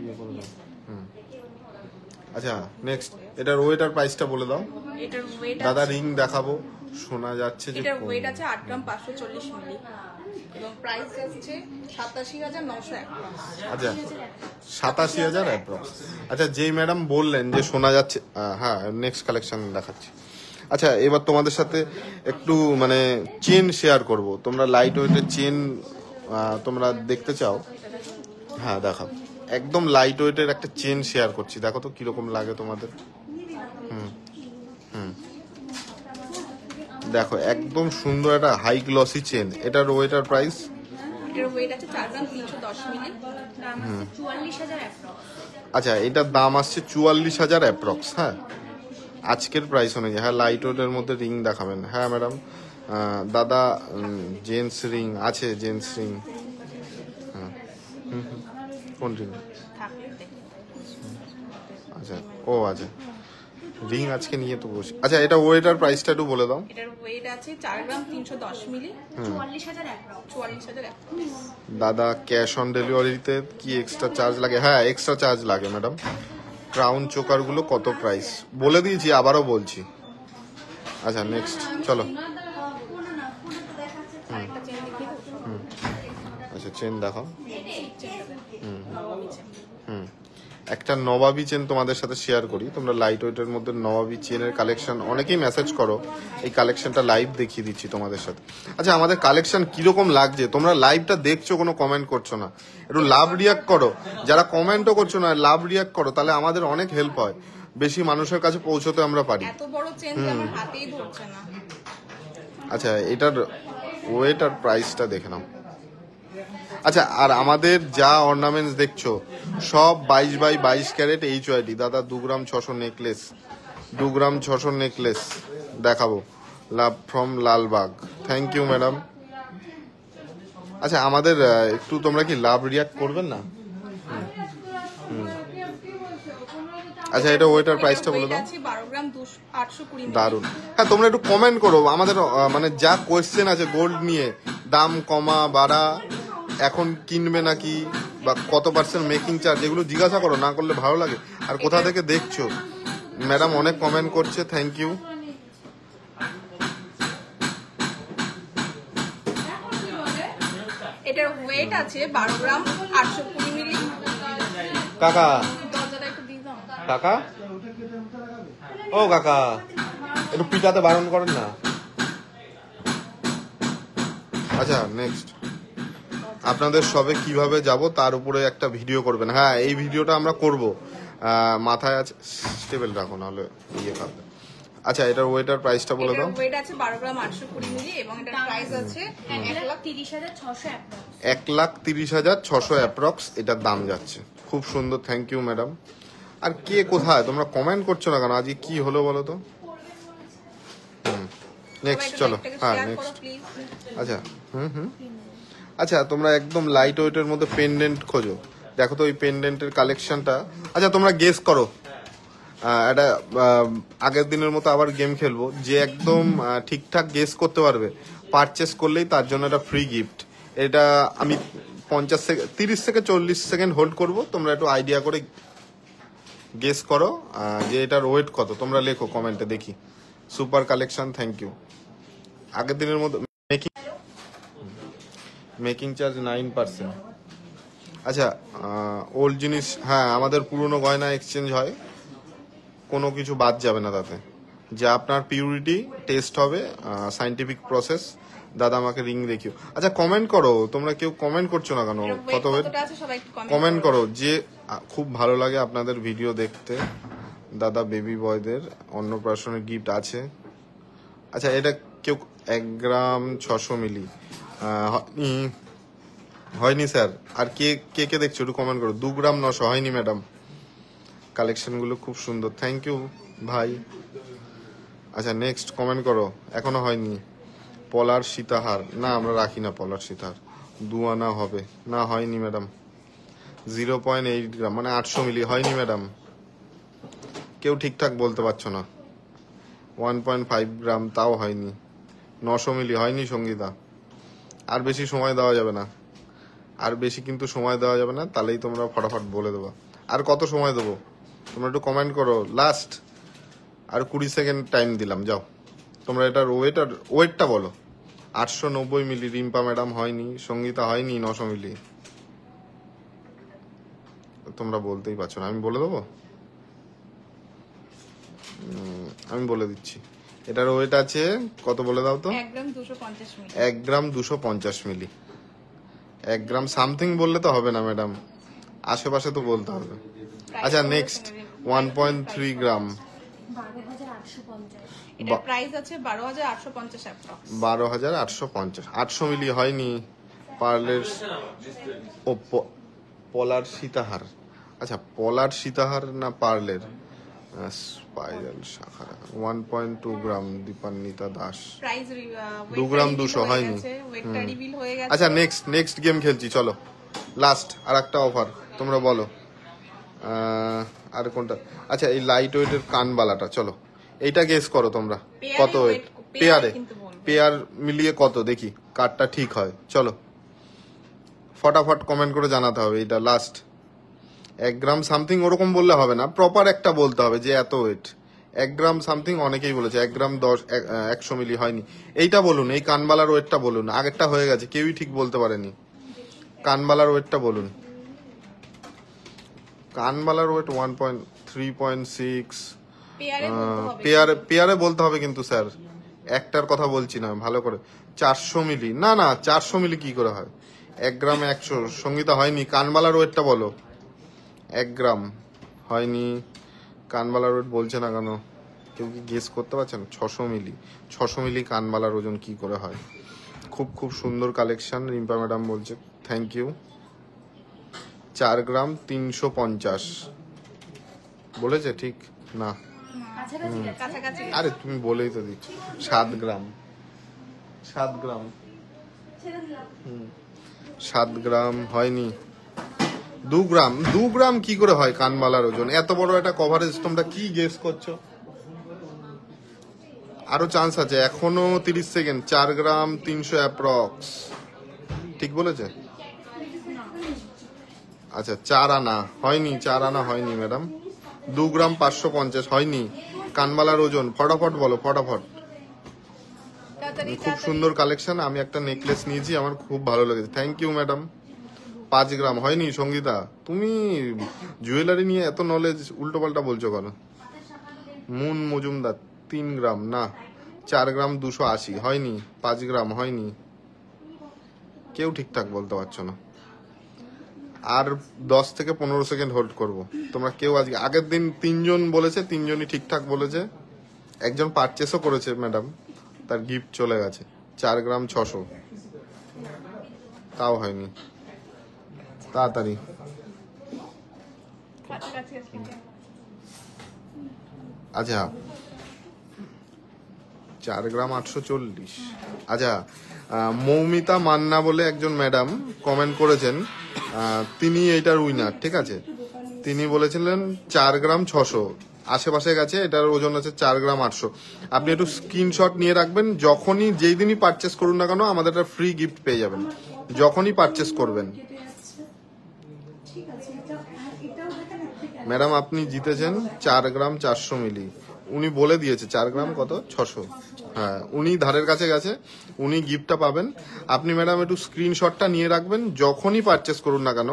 ইয়ে করে দাও। আচ্ছা, নেক্সট এটার ওয়েট আর প্রাইসটা বলে দাও।
এটার ওয়েট
দাদা রিং দেখাবো, শোনা যাচ্ছে যে
এটার ওয়েট আছে 8 গ্রাম 540 মিলি এবং প্রাইস আছে 87,900
আচ্ছা, 87,000 অ্যাপ্রক্স। আচ্ছা, যেই ম্যাডাম বললেন যে শোনা যাচ্ছে, হ্যাঁ নেক্সট কালেকশন দেখাচ্ছি। আচ্ছা, এবার তোমাদের সাথে একটু মানে চেন শেয়ার করব। তোমরা লাইট ওয়েটের চেন তোমরা দেখতে চাও? হ্যাঁ দেখাও, একদম লাইট ওয়েটের একটা চেন শেয়ার করছি, দেখো তো কিরকম লাগে তোমাদের। দেখো, একদম সুন্দর একটা হাই গ্লসি চেন। এটার ওয়েট আর প্রাইস?
এটার ওয়েট আছে 4 গ্রাম 310 মিলি,
দাম আছে 44,000 অ্যাপ্রক্স।
আচ্ছা, এটার দাম আসছে 44,000 অ্যাপ্রক্স। হ্যাঁ, আজকের প্রাইস অনুযায়ী। হ্যাঁ, লাইট ওয়েটের মধ্যে রিং দেখাবেন? হ্যাঁ ম্যাডাম। দাদা, জেন্টস রিং আছে? জেন্টস রিং, হ্যাঁ। কোন রিং? আচ্ছা, ও আচ্ছা, রিং আজকে নিয়ে তো বসে। আচ্ছা, এটা ওয়েট আর প্রাইসটা একটু বলে দাও।
এটার ওয়েট আছে 4 গ্রাম 310 মিলি,
44,000 অ্যাপ্রক্স।
44,000
দাদা, ক্যাশ অন ডেলিভারিতে কি এক্সট্রা চার্জ লাগে? হ্যাঁ, এক্সট্রা চার্জ লাগে ম্যাডাম। ক্রাউন চোকার গুলো কত প্রাইস বলে দিয়েছি, আবারও বলছি। আচ্ছা, নেক্সট চলো। আচ্ছা, চেন দেখাও। একটা নবাবী চেন তোমাদের সাথে শেয়ার করি। তোমরা লাইট ওয়েটের মধ্যে নবাবী চেনের কালেকশন অনেকেই মেসেজ করো, এই কালেকশনটা লাইভ দেখিয়ে দিচ্ছি তোমাদের সাথে। আচ্ছা, আমাদের কালেকশন কিরকম লাগছে? তোমরা লাইভটা দেখছো, কোনো কমেন্ট করছো না, একটু লাভ রিয়াক্ট করো। যারা কমেন্টও করছো না, লাভ রিয়াক্ট করো, তাহলে আমাদের অনেক হেল্প হয়, বেশি মানুষের কাছে পৌঁছতে আমরা পারি।
এত বড় চেঞ্জ আমার হাতেই ধরছে না।
আচ্ছা, এটার ওয়েট আর প্রাইসটা দেখে নাও। আচ্ছা, আর আমাদের যা অর্নামেন্টস দেখছো সব 22x22 ক্যারেট HYD। দাদা 2 গ্রাম 600 নেকলেস, 2 গ্রাম 600 নেকলেস দেখাবো। Love from Lalbagh, thank you madam. আচ্ছা, আমাদের একটু তোমরা কি লাভ রিয়াক্ট করবেন না? আচ্ছা, এটা ওয়েটার প্রাইসটা বলে দাও।
12 গ্রাম 820 মিলি।
দারুন। হ্যাঁ, তোমরা একটু কমেন্ট করো। আমাদের মানে যা কোয়েশ্চেন আছে গোল্ড নিয়ে, দাম কমা বাড়া, এখন কিনবে নাকি, বা কত % মেকিং চার্জ, এগুলো জিজ্ঞাসা করো, না করলে ভালো লাগে। আর কোথা থেকে দেখছো? ম্যাডাম অনেক কমেন্ট করছে, থ্যাংক ইউ।
এটার ওয়েট আছে 12 গ্রাম 820 মিলি।
কাকা,
দরজাটা একটু দিয়ে দাও।
কাকা, ও কাকা, একটু পিটাতে বারণ করেন না। আচ্ছা, নেক্সট আপনাদের সবে কিভাবে যাব তার উপরে একটা ভিডিও করবেন। হ্যাঁ, এই ভিডিওটা আমরা করব, মাথায় আছে, স্টেবল রাখো নাহলে ইয়ে খাবে। আচ্ছা, এটার ওয়েটার প্রাইসটা বলে দাও।
এটার ওয়েট আছে 12 গ্রাম 820 মিলি এবং এটার প্রাইস আছে
1,30,600
1,30,600 অ্যাপ্রক্স এটার দাম যাচ্ছে। খুব সুন্দর, থ্যাংক ইউ ম্যাডাম। আর কে কোথায়? তোমরা কমেন্ট করছো না কেন? আজকে কি হলো বলো তো? নেক্সট চলো। হ্যাঁ, নেক্সট। আচ্ছা, আচ্ছা, তোমরা একদম লাইট ওয়েটের মধ্যে পেন্ডেন্ট খোঁজো, দেখো তো ওই পেন্ডেন্টের কালেকশনটা। আচ্ছা, তোমরা গেস করো। এটা আগের দিনের মতো আবার গেম খেলবো, যে একদম ঠিকঠাক গেস করতে পারবে পারচেস করলেই তার জন্য একটা ফ্রি গিফট। এটা আমি 30 থেকে 40 সেকেন্ড হোল্ড করব, তোমরা একটু আইডিয়া করে গেস করো যে এটার ওয়েট কত। তোমরা লেখো কমেন্টে, দেখি। Super collection, thank you. আগের দিনের মতো মেকিং চার্জ 9%। আচ্ছা, ওল্ড জিনিস, হ্যাঁ, আমাদের পুরনো গয়না এক্সচেঞ্জ হয়, কোনো কিছু বাদ যাবে না তাতে। যে আপনার পিউরিটি টেস্ট হবে, সাইন্টিফিক প্রসেস। দাদা আমাকে রিং দেখিও। আচ্ছা, কমেন্ট করো, তোমরা কেউ কমেন্ট করছো না কেন? কত ওয়েট কমেন্ট করো। যে খুব ভালো লাগে আপনাদের ভিডিও দেখতে। দাদা বেবি বয়দের অন্নপ্রাশনের গিফট আছে। আচ্ছা, এটা কেউ 1 গ্রাম 600 মিলি হয়নি স্যার। আর কে কে কে দেখছো একটু কমেন্ট করো। 2 গ্রাম 900 হয়নি ম্যাডাম। কালেকশনগুলো খুব সুন্দর, থ্যাংক ইউ ভাই। আচ্ছা, নেক্সট কমেন্ট করো। এখনো হয়নি। পলার সীতাহার, না আমরা রাখি না পলার সীতাহার। 2 আনা হবে না, হয়নি ম্যাডাম। 0.8 গ্রাম মানে 800 মিলি হয়নি ম্যাডাম। কেউ ঠিকঠাক বলতে পারছো না। 1.5 গ্রাম তাও হয়নি। 900 মিলি হয়নি সঙ্গীতা। আর বেশি সময় দেওয়া যাবে না, আর বেশি কিন্তু সময় দেওয়া যাবে না, তাহলেই তোমরা ফটাফট বলে দেবো। আর কত সময় দেবো তোমরা একটু কমেন্ট করো। লাস্ট আর 20 সেকেন্ড টাইম দিলাম, যাও। তোমরা এটার ওয়েটটা বলো। 890 মিলি রিম্পা ম্যাডাম হয়নি, সঙ্গীতা হয়নি। 900 মিলি তোমরা বলতেই পারছো না, আমি বলে দেবো। আমি বলে দিচ্ছি, এটার ওয়েট আছে কত বলে দাও তো।
1 গ্রাম 250 মিলি।
1 গ্রাম 250 মিলি। 1 গ্রাম সামথিং বললে তো হবে না ম্যাডাম, আশেপাশে তো বলতে হবে। আচ্ছা, নেক্সট 1.3 গ্রাম
12,850।
এটা প্রাইস আছে 12,850 অ্যাপ্রক্স।
12,850। 800 মিলি হয়নি। পার্লের ও পলার সীতাহার। আচ্ছা, পলার সীতাহার না পার্লের স্পাইরাল শাখা। 1.2 গ্রাম দীপান্বিতা দাস।
প্রাইস
2 গ্রাম 200 হয়নি।
ওয়েটটা রিভিল হয়ে গেছে।
আচ্ছা, নেক্সট গেম খেলছি, চলো। লাস্ট আর একটা অফার, তোমরা বলো আর কোনটা। আচ্ছা, এই লাইট ওয়েটের কানবালাটা, চলো এইটা গেস করো তোমরা কত ওয়েট। পেয়ার মিলিয়ে কত, দেখি কারটা ঠিক হয়। চলো ফটাফট কমেন্ট করে জানাতে হবে। এটা লাস্ট। 1 গ্রাম সামথিং ওরকম বললে হবে না, প্রপার একটা বলতে হবে যে এত ওয়েট। 1 গ্রাম সামথিং অনেকেই বলেছে। 1 গ্রাম 100 মিলি হয়নি। এইটা বলুন, এই কানবালার ওয়েটটা বলুন। আগেরটা হয়ে গেছে, কেউই ঠিক বলতে পারেনি। কানবালার ওয়েটটা বলুন। কানবালার ওয়েট 1.3.6।
পেয়ারে বলতে হবে।
পেয়ারে বলতে হবে কিন্তু স্যার, একটার কথা বলছি না, ভালো করে। 400 মিলি, না 400 মিলি কি করে হয়? 1 গ্রামে 100। সঙ্গীতা হয়নি, কানবালার ওয়েটটা বলো। 1 গ্রাম হয়নি, কানবালার ওয়েট বলছে না কেন? কেউ কি গেস করতে পারছেন? 600 মিলি। 600 মিলি কানবালার ওজন কি করে হয়? খুব সুন্দর কালেকশন, রিম্পা ম্যাডাম বলছে, থ্যাংক ইউ। 4 গ্রাম 350 বলেছে ঠিক না?
কাছাকাছি আছে।
কাছাকাছি।
আরে তুমি বলেই তো দি। 7 গ্রাম 7 গ্রাম হয়নি। 2 গ্রাম কি করে হয় কানবালার ওজন? এত বড় একটা কভারেজ তোমরা কি গেস করছো? আরো চান্স আছে, এখনো 30 সেকেন্ড। 4 গ্রাম 300 অ্যাপ্রক্স, ঠিক বলেছে? আচ্ছা 4 আনা হয়নি, 4 আনা হয়নি ম্যাডাম। 2 গ্রাম 550 হয়নি। কানবালার ওজন ফটাফট বলো, ফটাফট।
তাড়াতাড়ি
খুব সুন্দর কালেকশন। আমি একটা নেকলেস নিয়েছি, আমার খুব ভালো লেগেছে, থ্যাংক ইউ ম্যাডাম। 5 গ্রাম হয়নি। সঙ্গীতা, তুমি জুয়েলারি নিয়ে এত নলেজ, উল্টো পাল্টা বলছো কেন? মুন মজুমদার 3 গ্রাম না। 4 গ্রাম 280 হয়নি। 5 গ্রাম হয়নি। কেউ ঠিকঠাক বলতে পারছো না। আর 10 থেকে 15 সেকেন্ড হোল্ড করব। তোমরা কেউ আজকে, আগের দিন 3 জন বলেছে, 3 জনই ঠিকঠাক বলেছে। একজন পারচেসও করেছে ম্যাডাম, তার গিফট চলে গেছে। 4 গ্রাম 600, তাও হয়নি। তাড়াতাড়ি।
কাছাকাছি আছে।
আচ্ছা 4 গ্রাম 840। আচ্ছা মৌমিতা মান্না বলে একজন ম্যাডাম কমেন্ট করেছেন, তিনি এইটার উইনার, ঠিক আছে? তিনি বলেছিলেন 4 গ্রাম 600, আশেপাশে গেছে। এটার ওজন আছে 4 গ্রাম 800। আপনি একটু স্ক্রিনশট নিয়ে রাখবেন, যখনই যেই দিনই পারচেস করুন না কেন আমাদের একটা ফ্রি গিফট পেয়ে যাবেন, যখনই পারচেস করবেন। ম্যাডাম আপনি জিতেছেন 4 গ্রাম 400 মিলি। উনি বলে দিয়েছে 4 গ্রাম কত 600। হ্যাঁ, উনি ধারের কাছে গেছে, উনি গিফটটা পাবেন। আপনি ম্যাডাম একটু স্ক্রিনশটটা নিয়ে রাখবেন, যখনই পারচেস করুন না কেন,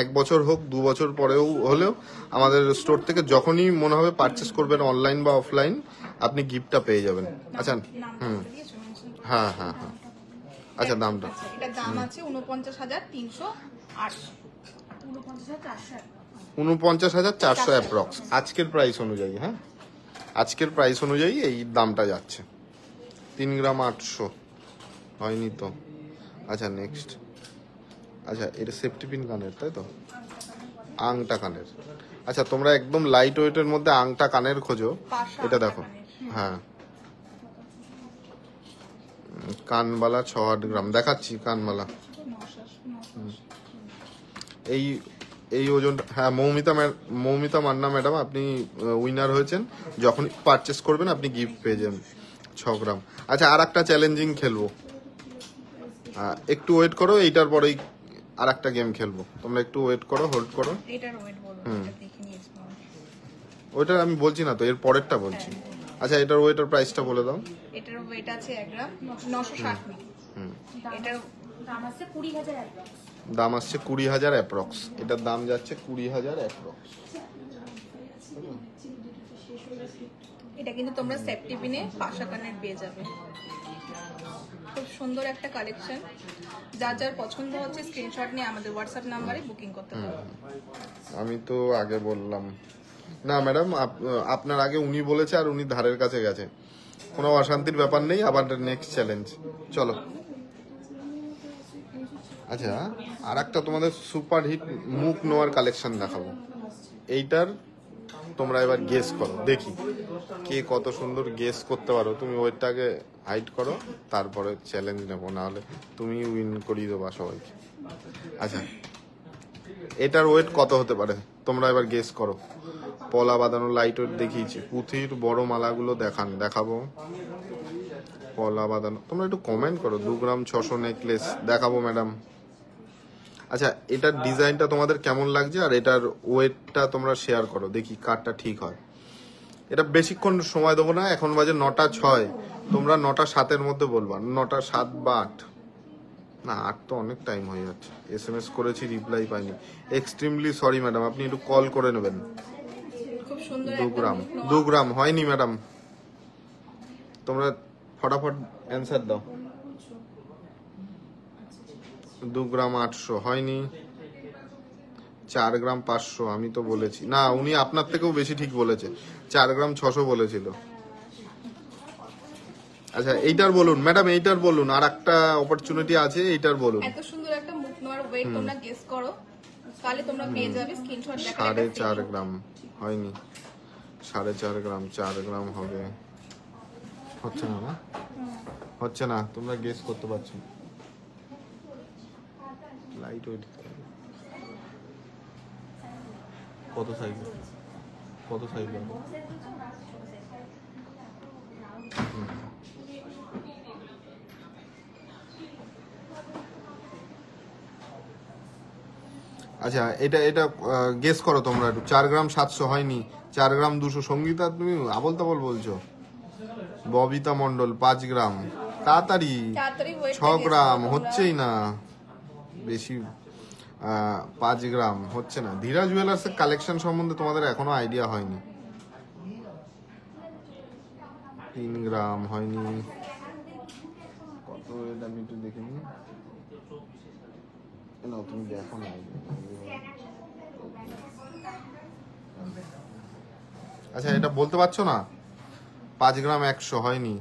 1 বছর হোক 2 বছর পরেও হলেও আমাদের স্টোর থেকে যখনই মনে হবে পারচেস করবেন, অনলাইন বা অফলাইন, আপনি গিফটটা পেয়ে যাবেন। আচ্ছা
দিয়েছো mention?
হ্যাঁ। আচ্ছা দামটা
এটার দাম আছে 49,308।
49,400 অ্যাপ্রক্স আজকের প্রাইস অনুযায়ী। হ্যাঁ, আজকের প্রাইস অনুযায়ী এই দামটা যাচ্ছে। 3 গ্রাম 800 হয়নি তো। আচ্ছা নেক্সট। আচ্ছা এটা সেফটি পিন কানের, তাই তো? আংটা কানের। আচ্ছা তোমরা একদম লাইট ওয়েটের মধ্যে আংটা কানের খোঁজো, এটা দেখো। হ্যাঁ কানবালা 6-8 গ্রাম দেখাচ্ছি। কানবালা এই ওজন। হ্যাঁ মৌমিতা মান্না ম্যাডাম, আপনি উইনার হয়েছেন। যখন পারচেস করবেন আপনি গিফট পেয়ে যাবেন 6 গ্রাম। আচ্ছা আর একটা চ্যালেঞ্জিং খেলবো, একটু ওয়েট করো, এইটার পরেই আর একটা গেম খেলবো। তোমরা একটু ওয়েট করো, হোল্ড করো।
এটার ওয়েট বলো, এটা দেখে নিয়েছি।
ওইটা আমি বলছি না তো, এর পরেরটা বলছি। আচ্ছা এটার ওয়েটার প্রাইসটা বলে দাও।
এটার ওয়েট আছে 1 গ্রাম 960 মিলি। এটার
দাম আছে 20,000
দাম আসছে 20,000 অ্যাপ্রক্স। এটার দাম যাচ্ছে 20,000 অ্যাপ্রক্স।
এটা কিন্তু তোমরা সেফটি পিনে পাশা কানের পেয়ে যাবে। খুব সুন্দর একটা কালেকশন। যার যার পছন্দ হচ্ছে স্ক্রিনশট নিয়ে আমাদের হোয়াটসঅ্যাপ নাম্বারে বুকিং করতে পারো।
আমি তো আগে বললাম না ম্যাডাম, আপনার আগে উনি বলেছে আর উনি ধারের কাছে গেছে, কোনো অশান্তির ব্যাপার নেই। আবার নেক্সট চ্যালেঞ্জ, চলো। আচ্ছা আর একটা তোমাদের সুপার হিট মুখ নোয়ার কালেকশন দেখাবো। এইটার তোমরা এবার গেস করো, দেখি কে কত সুন্দর গেস করতে পারো। তুমি ওয়েটটাকে হাইড করো, তারপরে চ্যালেঞ্জ নেবো, নাহলে তুমি উইন করিয়ে দেবা সবাইকে। আচ্ছা এটার ওয়েট কত হতে পারে তোমরা এবার গেস করো। পলা বাঁধানো লাইট ওয়েট দেখিয়েছি, পুঁথির বড় মালাগুলো দেখাবো। পলা বাঁধানো, তোমরা একটু কমেন্ট করো। 2 গ্রাম 600 নেকলেস দেখাবো ম্যাডাম। আচ্ছা এটার ডিজাইনটা তোমাদের কেমন লাগছে আর এটার ওয়েটটা তোমরা শেয়ার করো, দেখি কারটা ঠিক হয়। এটা বেশিক্ষণ সময় দেবো না, এখন বাজে 9টা 6। তোমরা 9টা 7-এর মধ্যে বলবা, 9টা 7 বা 8। না, আর তো অনেক টাইম হয়ে যাচ্ছে। SMS করেছি, রিপ্লাই পাইনি। এক্সট্রিমলি সরি ম্যাডাম, আপনি একটু কল করে নেবেন।
খুব সুন্দর
2
একটা
গ্রাম,
মুখ নোয়া।
2 গ্রাম হয়নি ম্যাডাম। তোমরা ফটাফট অ্যান্সার দাও। 2 গ্রাম 800 হয়নি। 4 গ্রাম 500 আমি তো বলেছি না, উনি আপনার থেকেও বেশি ঠিক বলেছে। 4 গ্রাম 600 বলেছিল। আচ্ছা এইটার বলুন ম্যাডাম, এইটার বলুন, আর একটা অপরচুনিটি আছে, এইটার বলুন।
এত সুন্দর একটা মুখ নোয়ার ওয়েট তোমরা গেস করো, তাহলে তোমরা পেয়ে যাবে স্ক্রিনশট দেখালে।
4.5 গ্রাম হয়নি। 4.5 গ্রাম, 4 গ্রাম হবে। হচ্ছে না, না হচ্ছে না, তোমরা গেস করতে পারছো। লাইট ওয়েট কত সাইজ, কত সাইজ হবে? আচ্ছা এটা এটা গেস করো তোমরা একটু। 4 গ্রাম 700 হয়নি। 4 গ্রাম 200। সঙ্গীতা তুমি আবল তাবল বলছো। ববিতা মণ্ডল 5 গ্রাম, তাড়াতাড়ি।
তাড়াতাড়ি weight
6 গ্রাম হচ্ছেই না, বেশি। 5 গ্রাম হচ্ছে না। ধীরা জুয়েলার্স এর কালেকশন সম্বন্ধে তোমাদের এখনো আইডিয়া হয়নি। 3 গ্রাম হয়নি। কত এটা আমি একটু দেখে নিই। না তুমি দেখো না। আচ্ছা এটা বলতে পারছো না? 5 গ্রাম 100 হয়নি।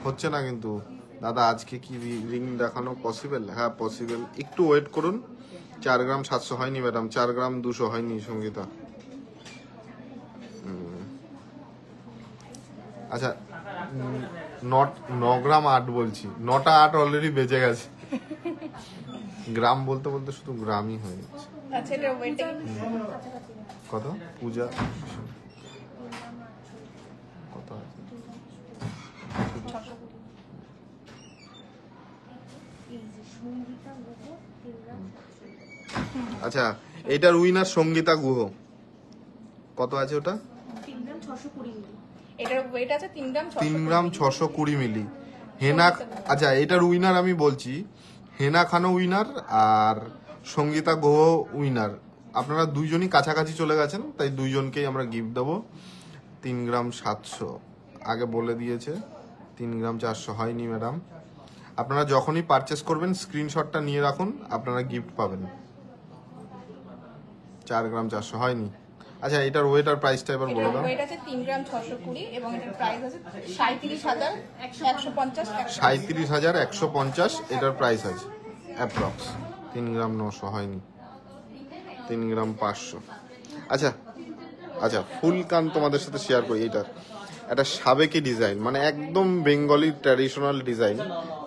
হচ্ছে না কিন্তু দাদা, আজকে কি রিং দেখানো পসিবল? হ্যাঁ পসিবল, একটু ওয়েট করুন। 4 গ্রাম 700 হয়নি ম্যাডাম। 4 গ্রাম 200 হয়নি সঙ্গীতা। আচ্ছা 9 গ্রাম 8 বলছি। 9টা 8 অলরেডি বেঁচে গেছে। গ্রাম বলতে বলতে শুধু গ্রামই হয়ে যাচ্ছে।
আচ্ছা এটা ওয়েটটা
কত পূজা কত আছে? আচ্ছা এটার উইনার সঙ্গীতা গুহ। কত আছে ওটা?
3 গ্রাম 620 মিলি।
এটার ওয়েট আছে 3 গ্রাম
3 গ্রাম 620 মিলি। হেনা, আচ্ছা এটার উইনার আমি বলছি। হেনা খানো উইনার আর সঙ্গীতা গুহ উইনার। আপনারা দুইজনই কাছাকাছি চলে গেছেন, তাই দুইজনকেই আমরা গিফট দেবো। 3 গ্রাম 700 আগে বলে দিয়েছে। 3 গ্রাম 400 হয়নি ম্যাডাম। আপনারা যখনই পারচেস করবেন স্ক্রিনশটটা নিয়ে রাখুন, আপনারা গিফট পাবেন। 4 গ্রাম 400 হয়নি। আচ্ছা এটার ওয়েট আর প্রাইসটা এবার বলে দাও।
ওয়েট আছে 3 গ্রাম 620 এবং এটার প্রাইস আছে 37,150 টাকা।
37,150 এটার প্রাইস আছে অ্যাপ্রক্স। 3 গ্রাম 900 হয়নি। 3 গ্রাম 500। আচ্ছা আচ্ছা ফুল কান তোমাদের সাথে শেয়ার করি। এটা একটা সাবেকি ডিজাইন, মানে একদম বেঙ্গলি ট্র্যাডিশনাল ডিজাইন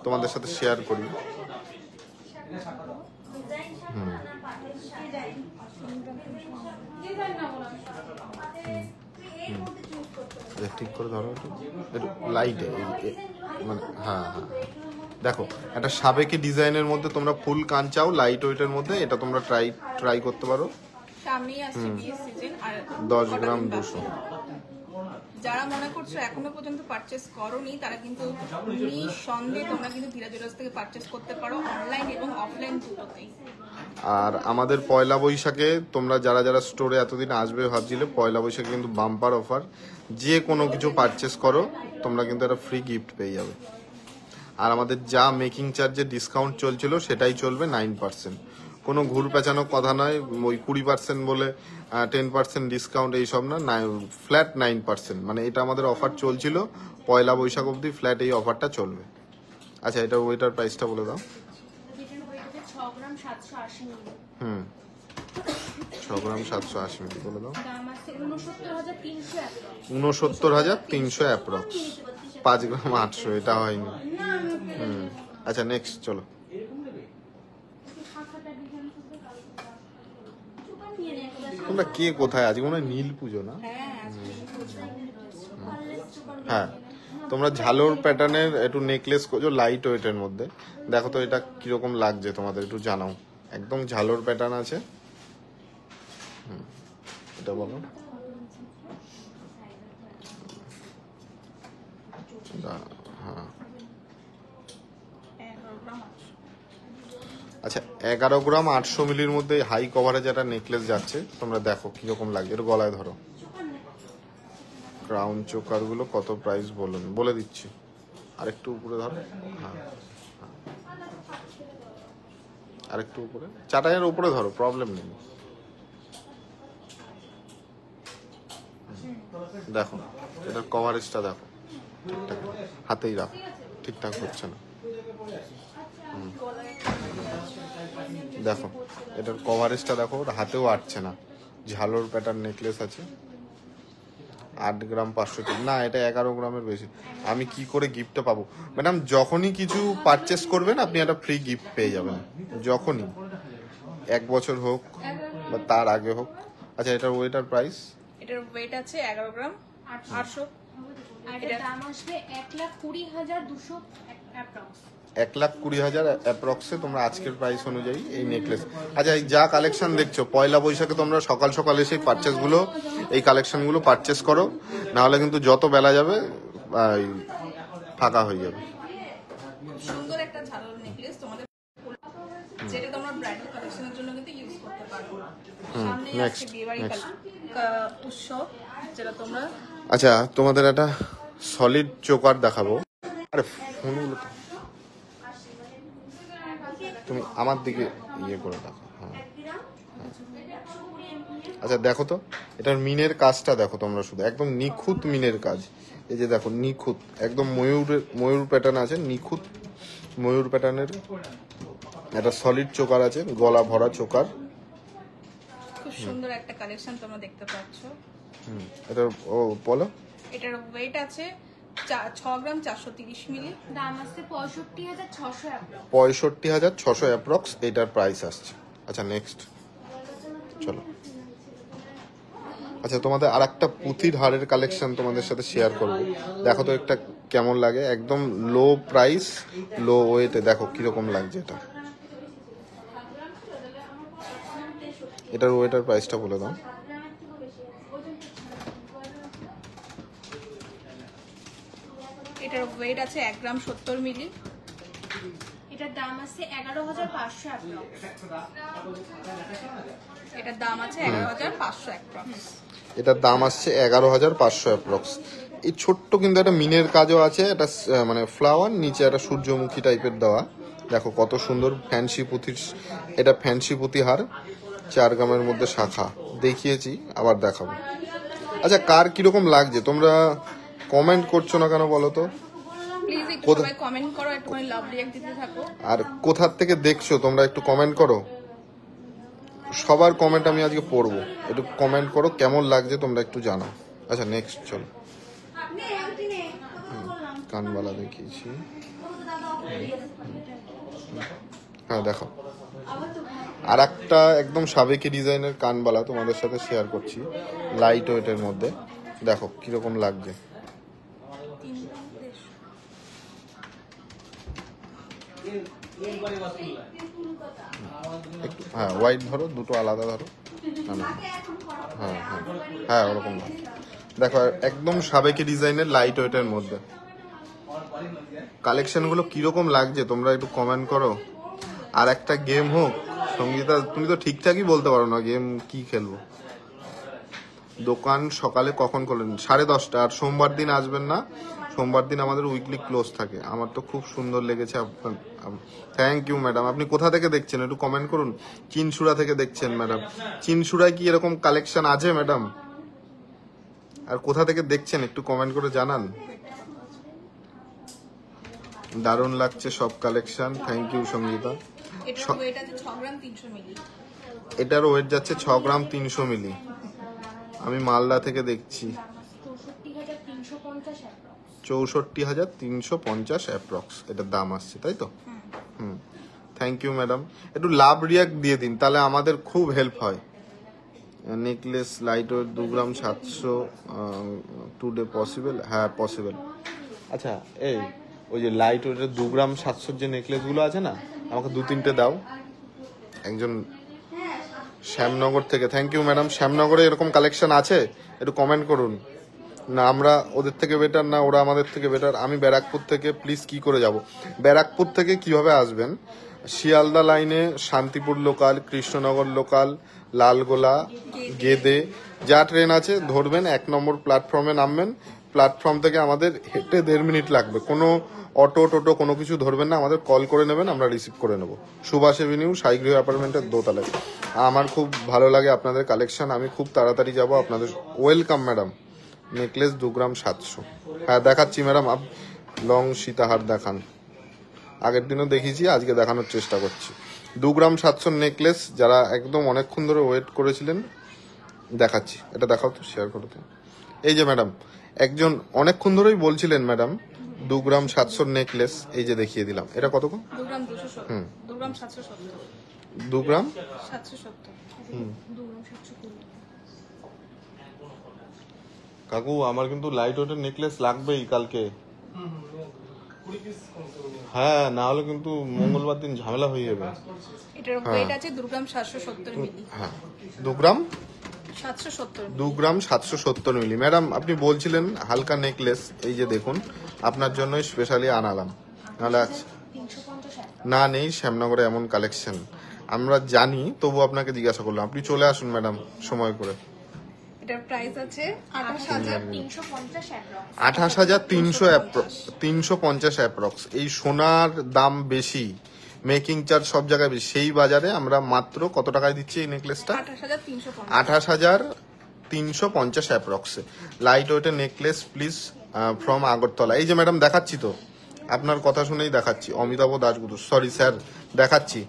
তোমাদের সাথে শেয়ার করি। ঠিক করে ধরো একটু, একটু লাইটে মানে হ্যাঁ হ্যাঁ। দেখো একটা সাবেকি ডিজাইনের মধ্যে তোমরা ফুল কান চাও লাইট ওয়েটের মধ্যে, এটা তোমরা ট্রাই করতে পারো।
সামনেই আসছে বিয়ের সিজন আর
10 গ্রাম 200।
যারা মনে করছো এখনো পর্যন্ত পারচেস করোনি তারা কিন্তু নিঃসন্দেহে তোমরা কিন্তু ধীরা জুয়েলার্স থেকে পারচেস করতে পারো, অনলাইন এবং অফলাইন দুটোতেই।
আর আমাদের পয়লা বৈশাখে তোমরা যারা যারা স্টোরে এতদিন আসবে ভাবছিলে, পয়লা বৈশাখে কিন্তু বাম্পার অফার। যে কোনো কিছু পারচেস করো তোমরা কিন্তু একটা ফ্রি গিফট পেয়ে যাবে। আর আমাদের যা মেকিং চার্জে ডিসকাউন্ট চলছিল সেটাই চলবে 9%। কোনো ঘুর পেঁচানো কথা নয়, ওই 20% বলে 10% ডিসকাউন্ট এইসব না, ফ্ল্যাট 9%। মানে এটা আমাদের অফার চলছিল পয়লা বৈশাখ অবধি, ফ্ল্যাট এই অফারটা চলবে। আচ্ছা এটা ওইটার প্রাইসটা বলে দাও।
এটার ওয়েট আছে 6 গ্রাম 780 মিলি।
6 গ্রাম 780 মিলি বলে দাও।
দাম আছে 69,300 অ্যাপ্রক্স।
69,300 অ্যাপ্রক্স। 5 গ্রাম 800 এটা হয়নি। আচ্ছা নেক্সট চলো। তোমরা কে কোথায়? আজকে মনে হয় নীল পুজো না? হ্যাঁ তোমরা ঝালোর প্যাটার্নের একটু নেকলেস করছো লাইট ওয়েটের মধ্যে। দেখো তো এটা কিরকম লাগছে তোমাদের, একটু জানাও। একদম ঝালোর প্যাটার্ন আছে। এটা বলো। হ্যাঁ
11 গ্রাম 800।
11 গ্রাম 800 মিলির মধ্যে হাই কভারেজ একটা নেকলেস যাচ্ছে, তোমরা দেখো কিরকম লাগে। এর গলায় ধরো ক্রাউন চোকার গুলো কত প্রাইস বলুন, বলে দিচ্ছি। আরেকটু উপরে ধরো, হ্যাঁ আরেকটু উপরে, চাটাইয়ের উপরে ধরো, প্রবলেম নেই। দেখো এটার কভারেজটা দেখো, ঠিকঠাক হাতেই রাখো, ঠিকঠাক হচ্ছে না। দেখো এটার কভারেজটা দেখো, হাতেও আটছে না। ঝালোর প্যাটার্ন নেকলেস আছে, 8 গ্রাম 500 না, এটা 11 গ্রামের বেশি। আমি কি করে গিফটটা পাবো ম্যাডাম? যখনই কিছু পারচেস করবেন আপনি একটা ফ্রি গিফট পেয়ে যাবেন, যখনই, 1 বছর হোক বা তার আগে হোক। আচ্ছা এটার ওয়েটার প্রাইস?
এটার ওয়েট আছে 11 গ্রাম 800।
আর এটার দাম আসবে 1,20,200 অ্যাপ্রক্স।
1,20,000 অ্যাপ্রক্সে তোমরা আজকের প্রাইস অনুযায়ী এই নেকলেস। আচ্ছা এই যা কালেকশন দেখছো, পয়লা বৈশাখে তোমরা সকাল সকাল এসে পারচেসগুলো, এই কালেকশনগুলো পারচেস করো, নাহলে কিন্তু যত বেলা যাবে ফাঁকা হয়ে যাবে।
সুন্দর একটা ঝালোর নেকলেস তোমাদের, যেটা তোমরা ব্রাইডাল কালেকশনের জন্য কিন্তু ইউজ করতে পারো। সামনে আছে বিয়েবাড়ি উৎসব, যেটা তোমরা।
আচ্ছা তোমাদের একটা সলিড চোকার দেখাবো। আরে ফোনগুলো তো তুমি আমার দিকে ইয়ে করে দেখো, হ্যাঁ। আচ্ছা দেখো তো এটার মিনের কাজটা দেখো তোমরা, শুধু একদম নিখুঁত মিনের কাজ। এই যে দেখো নিখুঁত, একদম ময়ূর প্যাটার্ন আছে, নিখুঁত ময়ূর প্যাটার্নের একটা সলিড চোকার আছে, গলা ভরা চোকার।
খুব সুন্দর একটা কালেকশন তোমরা দেখতে পাচ্ছ।
এটা ও বলো।
এটার ওয়েট আছে 6 গ্রাম 430 মিলি।
দাম আসছে 65,600 অ্যাপ্রক্স।
65,600 অ্যাপ্রক্স এটার প্রাইস আসছে। আচ্ছা নেক্সট চলো। আচ্ছা তোমাদের আর একটা পুঁথির হারের কালেকশন তোমাদের সাথে শেয়ার করবো। দেখো তো একটা কেমন লাগে, একদম লো প্রাইস লো ওয়েটে, দেখো কিরকম লাগছে এটা। এটার ওয়েটার প্রাইসটা বলে দাও।
এটার ওয়েট আছে 1 গ্রাম 70 মিলি।
এটার দাম আছে 11,500 অ্যাপ্রক্স।
এটার দাম আছে 11,500 অ্যাপ্রক্স।
এটার দাম আসছে 11,500 অ্যাপ্রক্স। এই ছোট্ট কিন্তু একটা মিনের কাজও আছে, এটা মানে ফ্লাওয়ার, নিচে একটা সূর্যমুখী টাইপের দেওয়া। দেখো কত সুন্দর ফ্যান্সি পুঁথির, এটা ফ্যান্সি পুঁথি হার, 4 গ্রামের মধ্যে শাখা দেখিয়েছি, আবার দেখাবো। আচ্ছা কার কিরকম লাগছে তোমরা কমেন্ট করছো না কেন বলো তো?
প্লিজ একটু সবাই কমেন্ট করো, একটু লাভ রিঅ্যাক্ট দিতে থাকো।
আর কোথা থেকে দেখছো তোমরা একটু কমেন্ট করো, সবার কমেন্ট আমি আজকে পড়বো, একটু কমেন্ট করো কেমন লাগছে তোমরা একটু জানাও। আচ্ছা নেক্সট চলো। কানবালা দেখিয়েছি, হ্যাঁ দেখো আর একটা একদম সাবেকি ডিজাইনের কানবালা তোমাদের সাথে শেয়ার করছি, লাইট ওয়েটের মধ্যে। দেখো কিরকম লাগছে। একটু হ্যাঁ হোয়াইট ধরো, দুটো আলাদা ধরো, হ্যাঁ হ্যাঁ হ্যাঁ ওরকম ধরো। দেখো একদম সাবেকি ডিজাইনের লাইট ওয়েটের মধ্যে কালেকশনগুলো কিরকম লাগছে তোমরা একটু কমেন্ট করো। আর একটা গেম হোক, সঙ্গীতা তুমি তো ঠিকঠাকই বলতে পারো না গেম কি খেলবো। দোকান সকালে কখন খোলেন? 10:30। আর সোমবার দিন আসবেন না, সোমবার দিন আমাদের উইকলি ক্লোজ থাকে। আমার তো খুব সুন্দর লেগেছে আপনার, থ্যাংক ইউ ম্যাডাম। আপনি কোথা থেকে দেখছেন একটু কমেন্ট করুন। চিনসুরা থেকে দেখছেন ম্যাডাম, চিনসুরায় কি এরকম কালেকশন আছে ম্যাডাম? আর কোথা থেকে দেখছেন একটু কমেন্ট করে জানান। দারুণ লাগছে সব কালেকশন, থ্যাংক ইউ সঙ্গীতা।
এটার ওয়েট আছে 6 গ্রাম 300 মিলি।
এটার ওয়েট যাচ্ছে 6 গ্রাম 300 মিলি। আমি মালদা থেকে দেখছি। 64,350 অ্যাপ্রক্স এটার দাম আসছে, তাই তো? Thank you madam. একটু লাভ রিয়াক্ট দিয়ে দিন, তাহলে আমাদের খুব হেল্প হয়। নেকলেস লাইট ওয়েট 2 গ্রাম 700 টুডে পসিবল? হ্যাঁ পসিবল। আচ্ছা এই ওই যে লাইট ওয়েটের 2 গ্রাম 700 যে নেকলেসগুলো আছে না, আমাকে 2-3টে দাও। একজন শ্যামনগর থেকে, থ্যাংক ইউ ম্যাডাম। শ্যামনগরে এরকম কালেকশন আছে একটু কমেন্ট করুন। না আমরা ওদের থেকে বেটার, না ওরা আমাদের থেকে বেটার। আমি ব্যারাকপুর থেকে, প্লিজ কি করে যাব? ব্যারাকপুর থেকে কিভাবে আসবেন? শিয়ালদা লাইনে শান্তিপুর লোকাল, কৃষ্ণনগর লোকাল, লালগোলা, গেদে যা ট্রেন আছে ধরবেন, 1 নম্বর প্ল্যাটফর্মে নামবেন। প্ল্যাটফর্ম থেকে আমাদের হেঁটে 1.5 মিনিট লাগবে। কোনো অটো টোটো কোনো কিছু ধরবেন না, আমাদের কল করে নেবেন, আমরা রিসিভ করে নেব। সুভাষ এভিনিউ, সাইগৃহ অ্যাপার্টমেন্টের দোতলায়। আমার খুব ভালো লাগে আপনাদের কালেকশন, আমি খুব তাড়াতাড়ি যাব আপনাদের। Welcome madam. নেকলেস 2 গ্রাম 700। হ্যাঁ দেখাচ্ছি ম্যাডাম, লং সীতাহার দেখান। আগের দিনও দেখিয়েছি, আজকে দেখানোর চেষ্টা করছি। 2 গ্রাম 700 নেকলেস, যারা একদম অনেকক্ষণ ধরে ওয়েট করেছিলেন দেখাচ্ছি। এটা দেখাও তো, শেয়ার করো তো। এই যে ম্যাডাম, একজন অনেকক্ষণ ধরেই বলছিলেন ম্যাডাম 2 গ্রাম 700 নেকলেস, এই যে দেখিয়ে দিলাম। এটা কত গো?
2 গ্রাম 270, 2 গ্রাম 770,
2 গ্রাম
770।
কাকু আমার কিন্তু লাইট ওয়েটের নেকলেস লাগবেই কালকে। হ্যাঁ, না হলে কিন্তু মঙ্গলবার দিন ঝামেলা হয়ে যাবে।
এটার ওয়েট আছে 2 গ্রাম 770 মিলি।
হ্যাঁ 2 গ্রাম
770,
2 গ্রাম 770 মিলি। ম্যাডাম আপনি বলছিলেন হালকা নেকলেস, এই যে দেখুন আপনার জন্যই স্পেশালি আনালাম। নাহলে না নেই শ্যামনগরে এমন কালেকশন, আমরা জানি, তবু আপনাকে জিজ্ঞাসা করলাম। আপনি চলে আসুন ম্যাডাম সময় করে।
এটার প্রাইস আছে
28,350 অ্যাপ্রক্স। এই সোনার দাম বেশি, মেকিং চার্জ সব জায়গায় বেশি, সেই বাজারে আমরা মাত্র কত টাকায় দিচ্ছি এই নেকলেসটা? 28,350 অ্যাপ্রক্সে। লাইট ওয়েটের নেকলেস প্লিজ ফ্রম আগরতলা। এই যে ম্যাডাম দেখাচ্ছি তো, আপনার কথা শুনেই দেখাচ্ছি। অমিতাভ দাশগুরু, সরি স্যার, দেখাচ্ছি।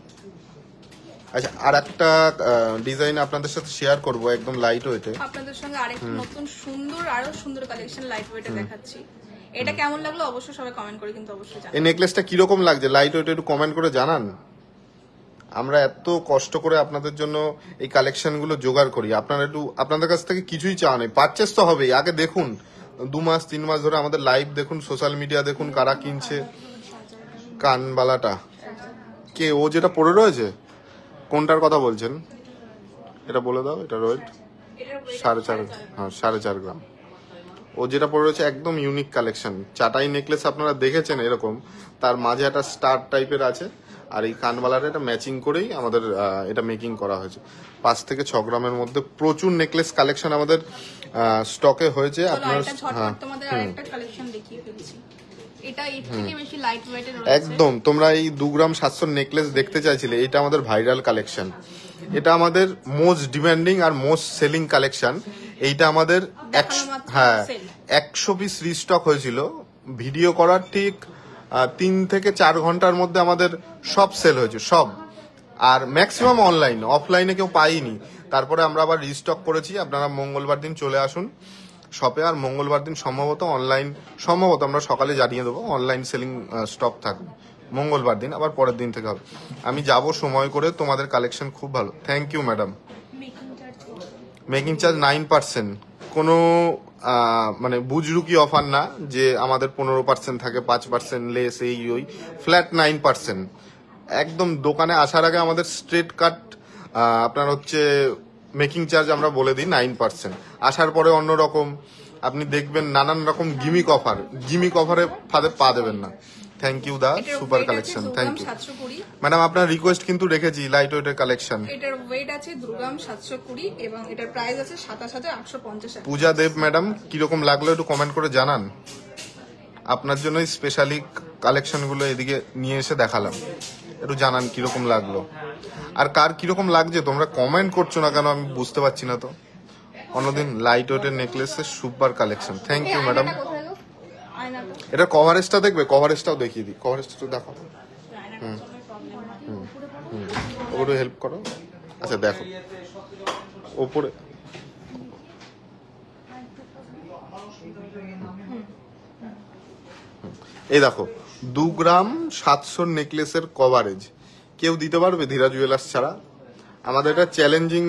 আচ্ছা, আর একটা ডিজাইন আপনাদের সাথে শেয়ার করব একদম লাইট ওয়েটে।
আপনাদের সঙ্গে আরেকটা নতুন সুন্দর, আরো সুন্দর কালেকশন লাইট ওয়েটে দেখাচ্ছি। এটা কেমন লাগলো অবশ্যই সবাই কমেন্ট করে কিন্তু অবশ্যই জানাবেন।
এই নেকলেসটা কিরকম লাগছে লাইট ওয়েটে একটু কমেন্ট করে জানান। আমরা এত কষ্ট করে আপনাদের জন্য এই কালেকশনগুলো জোগাড় করি, আপনারা একটু, আপনাদের কাছ থেকে কিছুই চাওয়া নেই, পারচেস তো হবেই। আগে দেখুন 2 মাস 3 মাস ধরে আমাদের লাইভ দেখুন, সোশ্যাল মিডিয়া দেখুন, কারা কিনছে। কানবালাটা কে? ও যেটা পড়ে রয়েছে, কোনটার কথা বলছেন এটা বলে দাও। এটা ওয়েট 4.5, হ্যাঁ 4.5 গ্রাম। ও যেটা পড়ে রয়েছে একদম ইউনিক কালেকশন। চাটাই নেকলেস আপনারা দেখেছেন এরকম, তার মাঝে একটা স্টার টাইপের আছে, আর এই কানবালাটা এটা ম্যাচিং করেই আমাদের এটা মেকিং করা হয়েছে। 5 থেকে 6 গ্রামের মধ্যে প্রচুর নেকলেস কালেকশন আমাদের স্টকে হয়েছে। আপনার
তোমাদের আরেকটা কালেকশন দেখিয়ে ফেলছি। এটা এর থেকে বেশি লাইট ওয়েটের রয়েছে।
একদম, তোমরা এই 2 গ্রাম 700 নেকলেস দেখতে চাইছিলে, এটা আমাদের ভাইরাল কালেকশন। এটা আমাদের মোস্ট ডিমান্ডিং আর মোস্ট সেলিং কালেকশন। এইটা আমাদের 100 পিস রিস্টক হয়েছিল। ভিডিও করার ঠিক 3 থেকে 4 ঘন্টার মধ্যে আমাদের সব সেল হয়েছে, সব। আর ম্যাক্সিমাম অনলাইন, অফলাইনে কেউ পাইনি। তারপরে আমরা আবার রিস্টক করেছি। আপনারা মঙ্গলবার দিন চলে আসুন শপে, আর মঙ্গলবার দিন সম্ভবত অনলাইন, সম্ভবত আমরা সকালে জানিয়ে দেবো, অনলাইন সেলিং স্টক থাকবে মঙ্গলবার দিন, আবার পরের দিন থেকে হবে। আমি যাব সময় করে, তোমাদের কালেকশন খুব ভালো। Thank you madam. Making charge 9%, কোনো মানে বুজরুকি অফার না যে আমাদের 15% থাকে, 5% লেস, এই ওই, ফ্ল্যাট 9%। একদম দোকানে আসার আগে আমাদের স্ট্রেট কাট আপনার হচ্ছে মেকিং চার্জ আমরা বলে দিই 9%। আসার পরে অন্যরকম আপনি দেখবেন নানান রকম গিমিক অফার, গিমিক অফারে ফাঁদে পা দেবেন না। থ্যাংক ইউ দা, super collection, thank you madam. আপনার রিকোয়েস্ট কিন্তু রেখেছি লাইট ওয়েটের কালেকশন।
এটার ওয়েট আছে 2 গ্রাম 720 এবং এটার প্রাইস আছে 27,850।
পূজা দেব ম্যাডাম, কিরকম লাগলো একটু কমেন্ট করে জানান। আপনার জন্যই স্পেশালি কালেকশনগুলো এদিকে নিয়ে এসে দেখালাম, একটু জানান কিরকম লাগলো। আর কার কিরকম লাগছে তোমরা কমেন্ট করছো না কেন আমি বুঝতে পারছি না তো। অন্যদিন লাইট ওয়েটের নেকলেসের super collection. Thank you madam. এটা কভারেজটা দেখবে, কভারেজটাও দেখিয়ে দিই, কভারেজটা দেখো। ওগুলো হেল্প করো। আচ্ছা দেখো ওপরে, এই দেখো 2 গ্রাম 700 নেকলেসের কভারেজ কেউ দিতে পারবে ধীরা জুয়েলার্স ছাড়া? আমাদের এটা চ্যালেঞ্জিং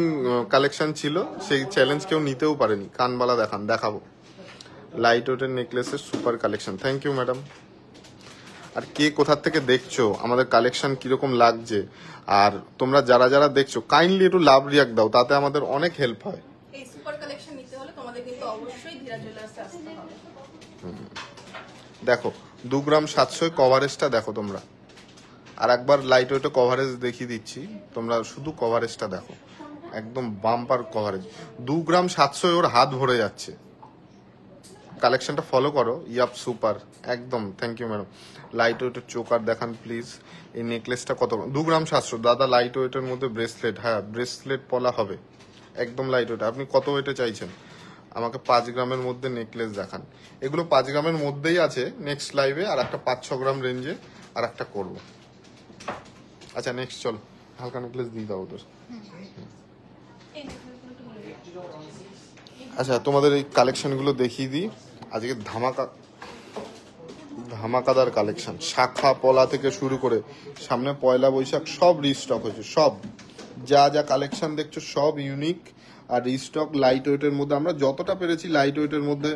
কালেকশন ছিল, সেই চ্যালেঞ্জ কেউ নিতেও পারেনি। কানবালা দেখাবো লাইট ওয়েটের নেকলেসের super collection. Thank you madam. আর কে কোথা থেকে দেখছো, আমাদের কালেকশন কিরকম লাগছে, আর তোমরা যারা যারা দেখছো কাইন্ডলি একটু লাভ রিয়াক্ট দাও, তাতে আমাদের অনেক হেল্প হয়।
এই সুপার কালেকশন নিতে হলে তোমাদের কিন্তু অবশ্যই ধীরা জুয়েলার্সে আসতে হবে।
দেখো 2 গ্রাম 700 কভারেজটা দেখো তোমরা, আর একবার লাইট ওয়েটে কভারেজ দেখিয়ে দিচ্ছি, তোমরা শুধু কভারেজটা দেখো, একদম বাম্পার কভারেজ। 2 গ্রাম 700 ওর হাত ভরে যাচ্ছে। কালেকশনটা ফলো করো, ইয়াপ সুপার একদম। Thank you madam. লাইট ওয়েটের চোকার দেখান প্লিজ। এই নেকলেসটা কত? 2 গ্রাম 700 দাদা। লাইট ওয়েটের মধ্যে ব্রেসলেট, হ্যাঁ ব্রেসলেট পলা হবে, একদম লাইট ওয়েট। আপনি কত ওয়েটে চাইছেন? আমাকে 5 গ্রামের মধ্যে নেকলেস দেখান। এগুলো 5 গ্রামের মধ্যেই আছে। নেক্সট লাইভে আর একটা 5-6 গ্রাম রেঞ্জে আর একটা করবো। আচ্ছা নেক্সট চলো, হালকা নেকলেস দিয়ে দাও ওদের। আচ্ছা তোমাদের এই কালেকশনগুলো দেখিয়ে দিই। আজকে ধামাকাদার কালেকশন, শাখা পলা থেকে শুরু করে সামনে পয়লা বৈশাখ সব রিস্টক হয়েছে। সব যা যা কালেকশন দেখছো সব ইউনিক আর রিস্টক। লাইট ওয়েটের মধ্যে আমরা যতটা পেরেছি লাইট ওয়েটের মধ্যে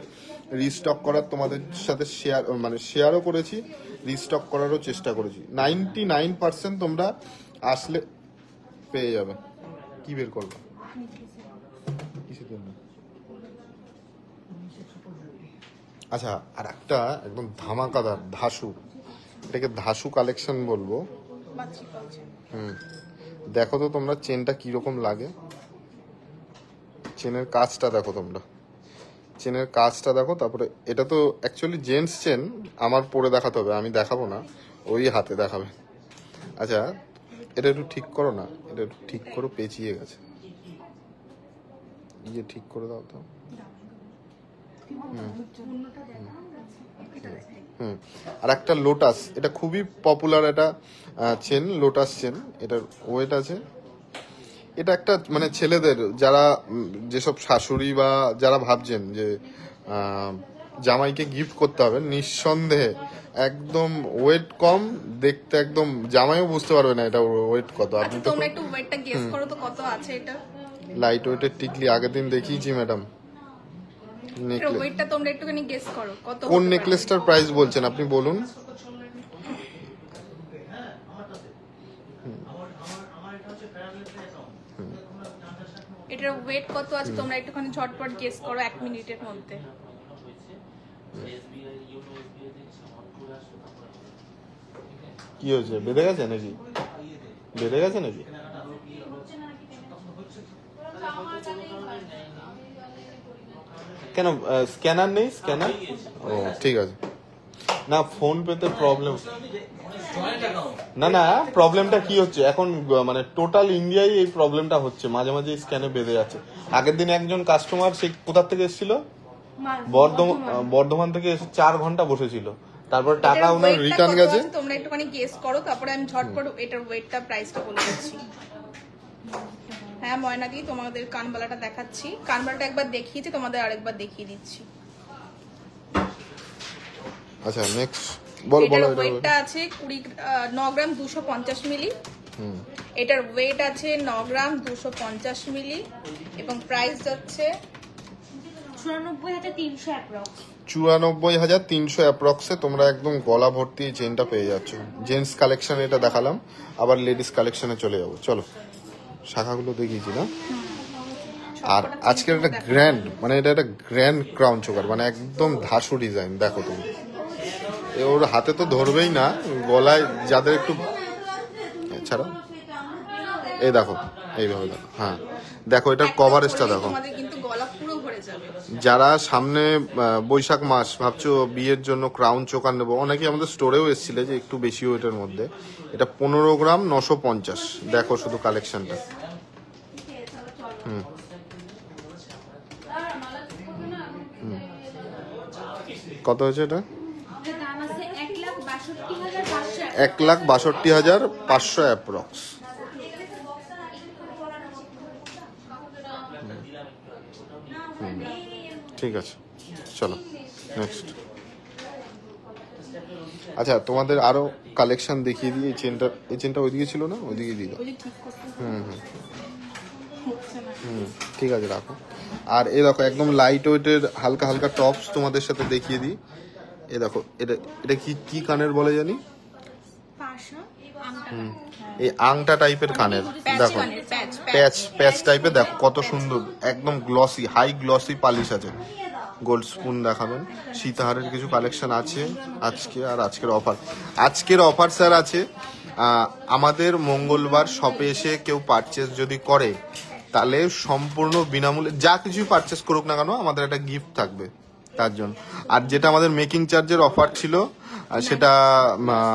রিস্টক করার তোমাদের সাথে শেয়ারও করেছি, রিস্টক করারও চেষ্টা করেছি। 99% তোমরা আসলে পেয়ে যাবে। কি বের করবে? কিসের জন্য? আচ্ছা আর একটা একদম ধামাকাদার ধাসু, এটাকে ধাসু কালেকশন বলবো। দেখো তো তোমরা চেনটা কিরকম লাগে, চেনের কাজটা দেখো তোমরা, চেনের কাজটা দেখো। তারপরে এটা তো অ্যাকচুয়ালি জেন্টস চেন, আমার পরে দেখাতে হবে, আমি দেখাবো না, ওই হাতে দেখাবে। আচ্ছা এটা একটু ঠিক করো না, এটা একটু ঠিক করো, পেঁচিয়ে গেছে, ইয়ে ঠিক করে দাও তো। আর একটা লোটাস, এটা খুবই পপুলার একটা চেন, লোটাস চেন। এটার ওয়েট আছে, এটা একটা মানে ছেলেদের যারা যেসব শাশুড়ি বা যারা ভাবছেন যে জামাইকে গিফট করতে হবে, নিঃসন্দেহে একদম ওয়েট কম, দেখতে একদম জামাইও বুঝতে পারবে না এটা ওয়েট কত। আপনি তো
তোমরা একটু ওয়েটটা গেস করো তো কত আছে এটা।
লাইট ওয়েটের টিকলি আগের দিন দেখিয়েছি ম্যাডাম।
এর ওয়েটটা তোমরা একটুখানি গেস করো কত।
কোন নেকলেসটার প্রাইস বলছেন আপনি বলুন?
এটার ওয়েট কত আছে তোমরা একটুখানি ঝটপট গেস করো 1 মিনিটের মধ্যে।
কি হয়েছে, বেঁধে গেছে নাকি? বেঁধে গেছে নাকি? কেন স্ক্যানার নেই? স্ক্যানার ও ঠিক আছে। না ফোন পেতে প্রবলেম না, না প্রবলেমটা কি হচ্ছে এখন, মানে টোটাল ইন্ডিয়ায় এই প্রবলেমটা হচ্ছে, মাঝে মাঝে স্ক্যানে বেঁধে যাচ্ছে। আগের দিন একজন কাস্টমার সে কোথা থেকে এসেছিল, বর্ধমান থেকে এসে 4 ঘন্টা বসেছিল, তারপর টাকা ওনার রিটার্ন গেছে।
তোমরা একটুখানি গেস করো, তারপরে আমি ঝটপট এটার ওয়েটটা প্রাইসটা বলে দিচ্ছি। হ্যাঁ ময়না দি, তোমাদের কানবালাটা দেখাচ্ছি, কানবালাটা একবার দেখিয়েছি, তোমাদের আরেকবার দেখিয়ে দিচ্ছি।
আচ্ছা নেক্সট বল বল।
এটার ওয়েটটা আছে 9 গ্রাম 250 মিলি। এটার ওয়েট আছে 9 গ্রাম 250 মিলি এবং প্রাইস যাচ্ছে
94,300
অ্যাপ্রক্সে। তোমরা একদম গলা ভর্তি এই চেনটা পেয়ে যাচ্ছ। জেন্টস কালেকশন এটা দেখালাম, আবার লেডিস কালেকশনে চলে যাবো। চলো শাখাগুলো দেখিয়েছি না। আর আজকের একটা গ্র্যান্ড, মানে এটা একটা গ্র্যান্ড ক্রাউন চোকার, মানে একদম ধাসু ডিজাইন। দেখো তুমি, ওর হাতে তো ধরবেই না, গলায় যাদের একটু ছাড়া, এই দেখো এইভাবে দেখো। হ্যাঁ দেখো এটার কভারেজটা দেখো। যারা সামনে বৈশাখ মাস ভাবছো বিয়ের জন্য ক্রাউন চোকার নেবো, অনেকে আমাদের স্টোরেও এসেছিল যে একটু বেশি ওয়েটের মধ্যে। এটা 15 গ্রাম 950। দেখো শুধু কালেকশনটা। কত হয়েছে এটা? 1,62,500 অ্যাপ্রক্স। ঠিক আছে চলো নেক্সট। আচ্ছা তোমাদের আরো কালেকশন দেখিয়ে দিই। এই চেনটা ওইদিকে ছিল না, ওইদিকে দিয়ে দাও। ঠিক আছে রাখো। আর এই দেখো একদম লাইট ওয়েটের হালকা হালকা টপস তোমাদের সাথে দেখিয়ে দিই। এই দেখো এটা এটা কি কানের বলে জানি, এই আংটা টাইপের কানের। দেখো প্যাচ টাইপের, দেখো কত সুন্দর, একদম গ্লসি, হাই গ্লসি পালিশ আছে। গোল্ড স্পুন দেখাবেন। সীতাহারের কিছু কালেকশন আছে আজকে। আর আজকের অফার স্যার আছে আমাদের মঙ্গলবার শপে এসে কেউ পারচেস যদি করে তাহলে সম্পূর্ণ বিনামূল্যে যা কিছুই পারচেস করুক না কেন আমাদের একটা গিফট থাকবে তার জন্য। আর যেটা আমাদের মেকিং চার্জের অফার ছিল সেটা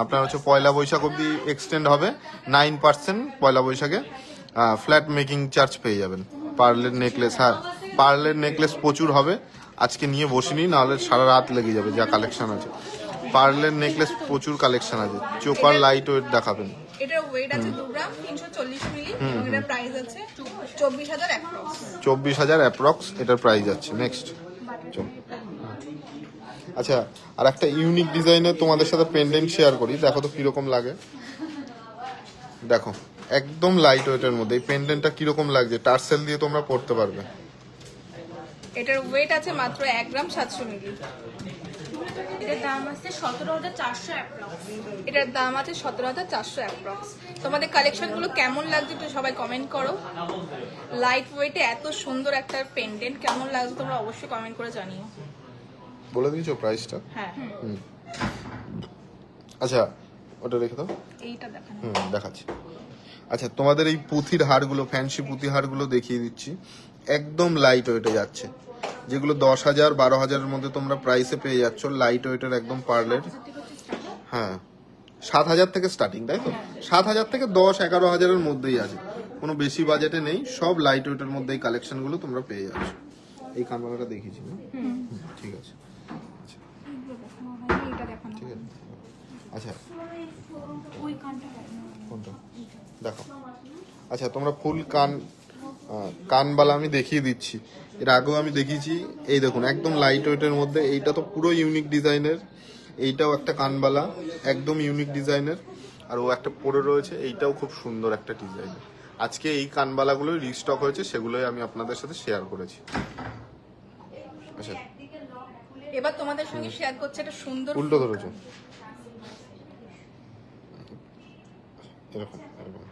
আপনার হচ্ছে পয়লা বৈশাখ অব্দি এক্সটেন্ড হবে 9% পয়লা বৈশাখে ফ্ল্যাট মেকিং চার্জ পেয়ে যাবেন। পার্লের নেকলেস, হ্যাঁ পার্লের নেকলেস প্রচুর হবে, আজকে নিয়ে বসিনি, নাহলে সারা রাত লেগে যাবে যা কালেকশন আছে। পার্লের নেকলেস প্রচুর কালেকশন আছে, চোপার লাইট ওয়েট দেখাবেন।
এটার ওয়েট আছে 2 গ্রাম 340 মিলি এবং এটার প্রাইস আছে 24,000 অ্যাপ্রক্স।
24,000 অ্যাপ্রক্স এটার প্রাইস আছে। নেক্সট আচ্ছা, আর একটা ইউনিক ডিজাইনের তোমাদের সাথে পেন্ডেন্ট শেয়ার করি, দেখো তো কিরকম লাগে। দেখো একদম লাইট ওয়েটের মধ্যে এই পেন্ডেন্টটা কিরকম লাগছে, টার্সেল দিয়ে তোমরা পড়তে পারবে।
এটার ওয়েট আছে মাত্র 1 গ্রাম 700 মিলি।
এটার দাম আছে 17,400 অ্যাপ্রক্স।
এটার দাম আছে 17,400 অ্যাপ্রক্স। তোমাদের কালেকশনগুলো কেমন লাগছে একটু সবাই কমেন্ট করো। লাইট ওয়েটে এত সুন্দর একটা পেন্ডেন্ট কেমন লাগছে তোমরা অবশ্যই কমেন্ট করে জানিও।
বলে দিয়েছো প্রাইসটা?
হ্যাঁ
আচ্ছা ওটা রেখে দাও,
এইটা দেখানো।
দেখাচ্ছি। আচ্ছা তোমাদের এই পুঁথির হারগুলো, ফ্যান্সি পুঁথি হারগুলো দেখিয়ে দিচ্ছি, একদম লাইট ওয়েটে যাচ্ছে, যেগুলো 10,000 12,000-এর মধ্যে তোমরা প্রাইসে পেয়ে যাচ্ছ, লাইট ওয়েটের একদম পার্লের। হ্যাঁ 7,000 থেকে স্টার্টিং, তাই তো? 7,000 থেকে 10-11,000-এর মধ্যেই আছে, কোনো বেশি বাজেটে নেই, সব লাইট ওয়েটের মধ্যে এই কালেকশনগুলো তোমরা পেয়ে যাচ্ছ। এই কানবালাটা দেখিয়েছি না? ঠিক আছে ঠিক আছে। আচ্ছা
ওই কানটা
কোনটা দেখো। আচ্ছা তোমরা ফুল কানবালা আমি দেখিয়ে দিচ্ছি, এর আগেও আমি দেখিয়েছি। এই দেখুন একদম লাইট ওয়েটের মধ্যে, এইটা তো পুরো ইউনিক ডিজাইনের, এইটাও একটা কানবালা একদম ইউনিক ডিজাইনের, আর ও একটা পরে রয়েছে, এইটাও খুব সুন্দর একটা ডিজাইনের। আজকে এই কানবালাগুলো রিস্টক হয়েছে, সেগুলোই আমি আপনাদের সাথে শেয়ার করেছি। আচ্ছা
এবার তোমাদের সঙ্গে শেয়ার করছে একটা সুন্দর
উল্টো ধরেছো এরকম এরকম।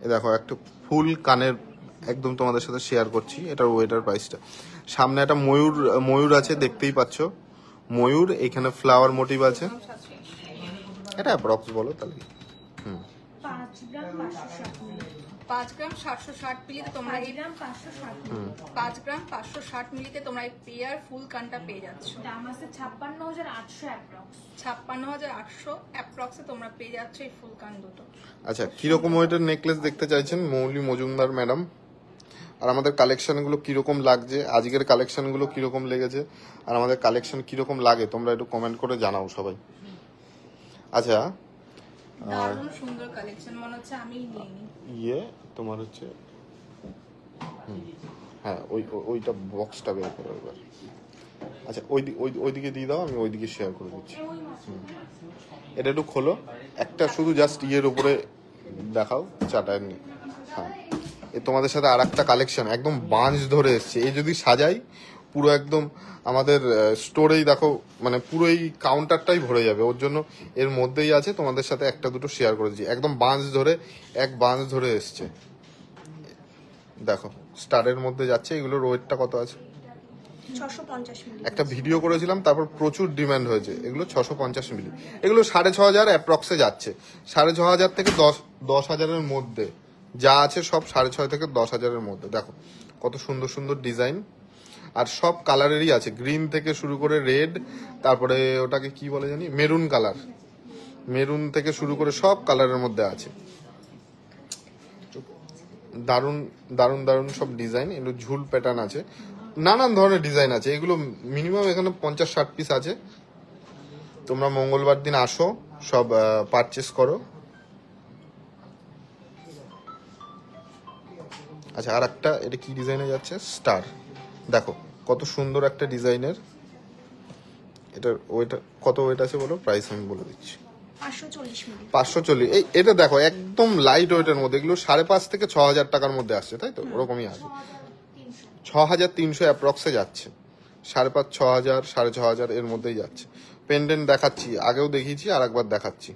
এ দেখো একটা ফুল কানের একদম তোমাদের সাথে শেয়ার করছি, এটার ওয়েটার প্রাইসটা। সামনে একটা ময়ূর আছে, দেখতেই পাচ্ছ ময়ূর, এখানে ফ্লাওয়ার মোটিভ আছে। এটা অ্যাপ্রক্স বলো তাহলে।
5 গ্রাম 560 মিলি।
5 গ্রাম 560 মিলিতে তোমরা
5 গ্রাম 560 মিলি।
5 গ্রাম 560 মিলিতে তোমরা এই পেয়ার ফুল কানটা পেয়ে যাচ্ছ।
দাম আছে 56,800 অ্যাপ্রক্স।
56,800 অ্যাপ্রক্সে তোমরা পেয়ে যাচ্ছ এই ফুল কান দুটো।
আচ্ছা কিরকম ওয়েটের নেকলেস দেখতে চাইছেন মৌলি মজুমদার ম্যাডাম, আর আমাদের কালেকশনগুলো কিরকম লাগছে, আজকের কালেকশনগুলো কিরকম লেগেছে, আর আমাদের কালেকশন কিরকম লাগে তোমরা একটু কমেন্ট করে জানাও সবাই। আচ্ছা
দারুণ সুন্দর কালেকশন, মনে হচ্ছে আমিই নিয়ে নিই।
তোমার হচ্ছে হ্যাঁ ওইটা বক্সটা বের করো এবার। আচ্ছা ওইদিকে দিয়ে দাও, আমি ওইদিকে শেয়ার করে দিচ্ছি। এটা একটু খোলো, একটা শুধু জাস্ট উপরে দেখাও, চাটায় নেই। হ্যাঁ এ তোমাদের সাথে আর একটা কালেকশন একদম বাঞ্চ ধরে এসছে, এই যদি সাজাই পুরো একদম আমাদের স্টোরেই দেখো, মানে পুরো এই কাউন্টারটাই ভরে যাবে, ওর জন্য এর মধ্যেই আছে, তোমাদের সাথে একটা দুটো শেয়ার করে দিচ্ছি। একদম বাঞ্চ ধরে এসছে, দেখো স্টারের মধ্যে যাচ্ছে। এগুলোর ওয়েটটা কত আছে?
650 মিলি।
একটা ভিডিও করেছিলাম, তারপর প্রচুর ডিমান্ড হয়েছে। এগুলো 650 মিলি, এগুলো 6,500 অ্যাপ্রক্সে যাচ্ছে। 6,500 থেকে 10,000-এর মধ্যে যা আছে সব 6,500 থেকে 10,000-এর মধ্যে। দেখো কত সুন্দর সুন্দর ডিজাইন, আর সব কালারেরই আছে, গ্রিন থেকে শুরু করে রেড, তারপরে ওটাকে কি বলে জানি, মেরুন কালার, মেরুন থেকে শুরু করে সব কালারের মধ্যে আছে। দারুণ দারুণ দারুণ সব ডিজাইন, এগুলো ঝুল প্যাটার্ন আছে, নানান ধরনের ডিজাইন আছে। এগুলো মিনিমাম এখানে 50-60 পিস আছে। তোমরা মঙ্গলবার দিন আসো, সব পারচেস করো। আচ্ছা আর একটা, এটা কি ডিজাইনে যাচ্ছে, স্টার, দেখো কত সুন্দর একটা ডিজাইনের। এটার ওয়েট কত, ওয়েট আছে বলো, প্রাইস আমি বলে দিচ্ছি।
540 মিলি।
540। এটা দেখো একদম লাইট ওয়েটের মধ্যে, এগুলো 5,500 থেকে 6,000 টাকার মধ্যে আসছে, তাই তো? ওরকমই আছে, 6,300 অ্যাপ্রক্সে যাচ্ছে, 5,500, 6,000, 6,500 এর মধ্যেই যাচ্ছে। পেন্ডেন্ট দেখাচ্ছি, আগেও দেখিয়েছি, আর একবার দেখাচ্ছি।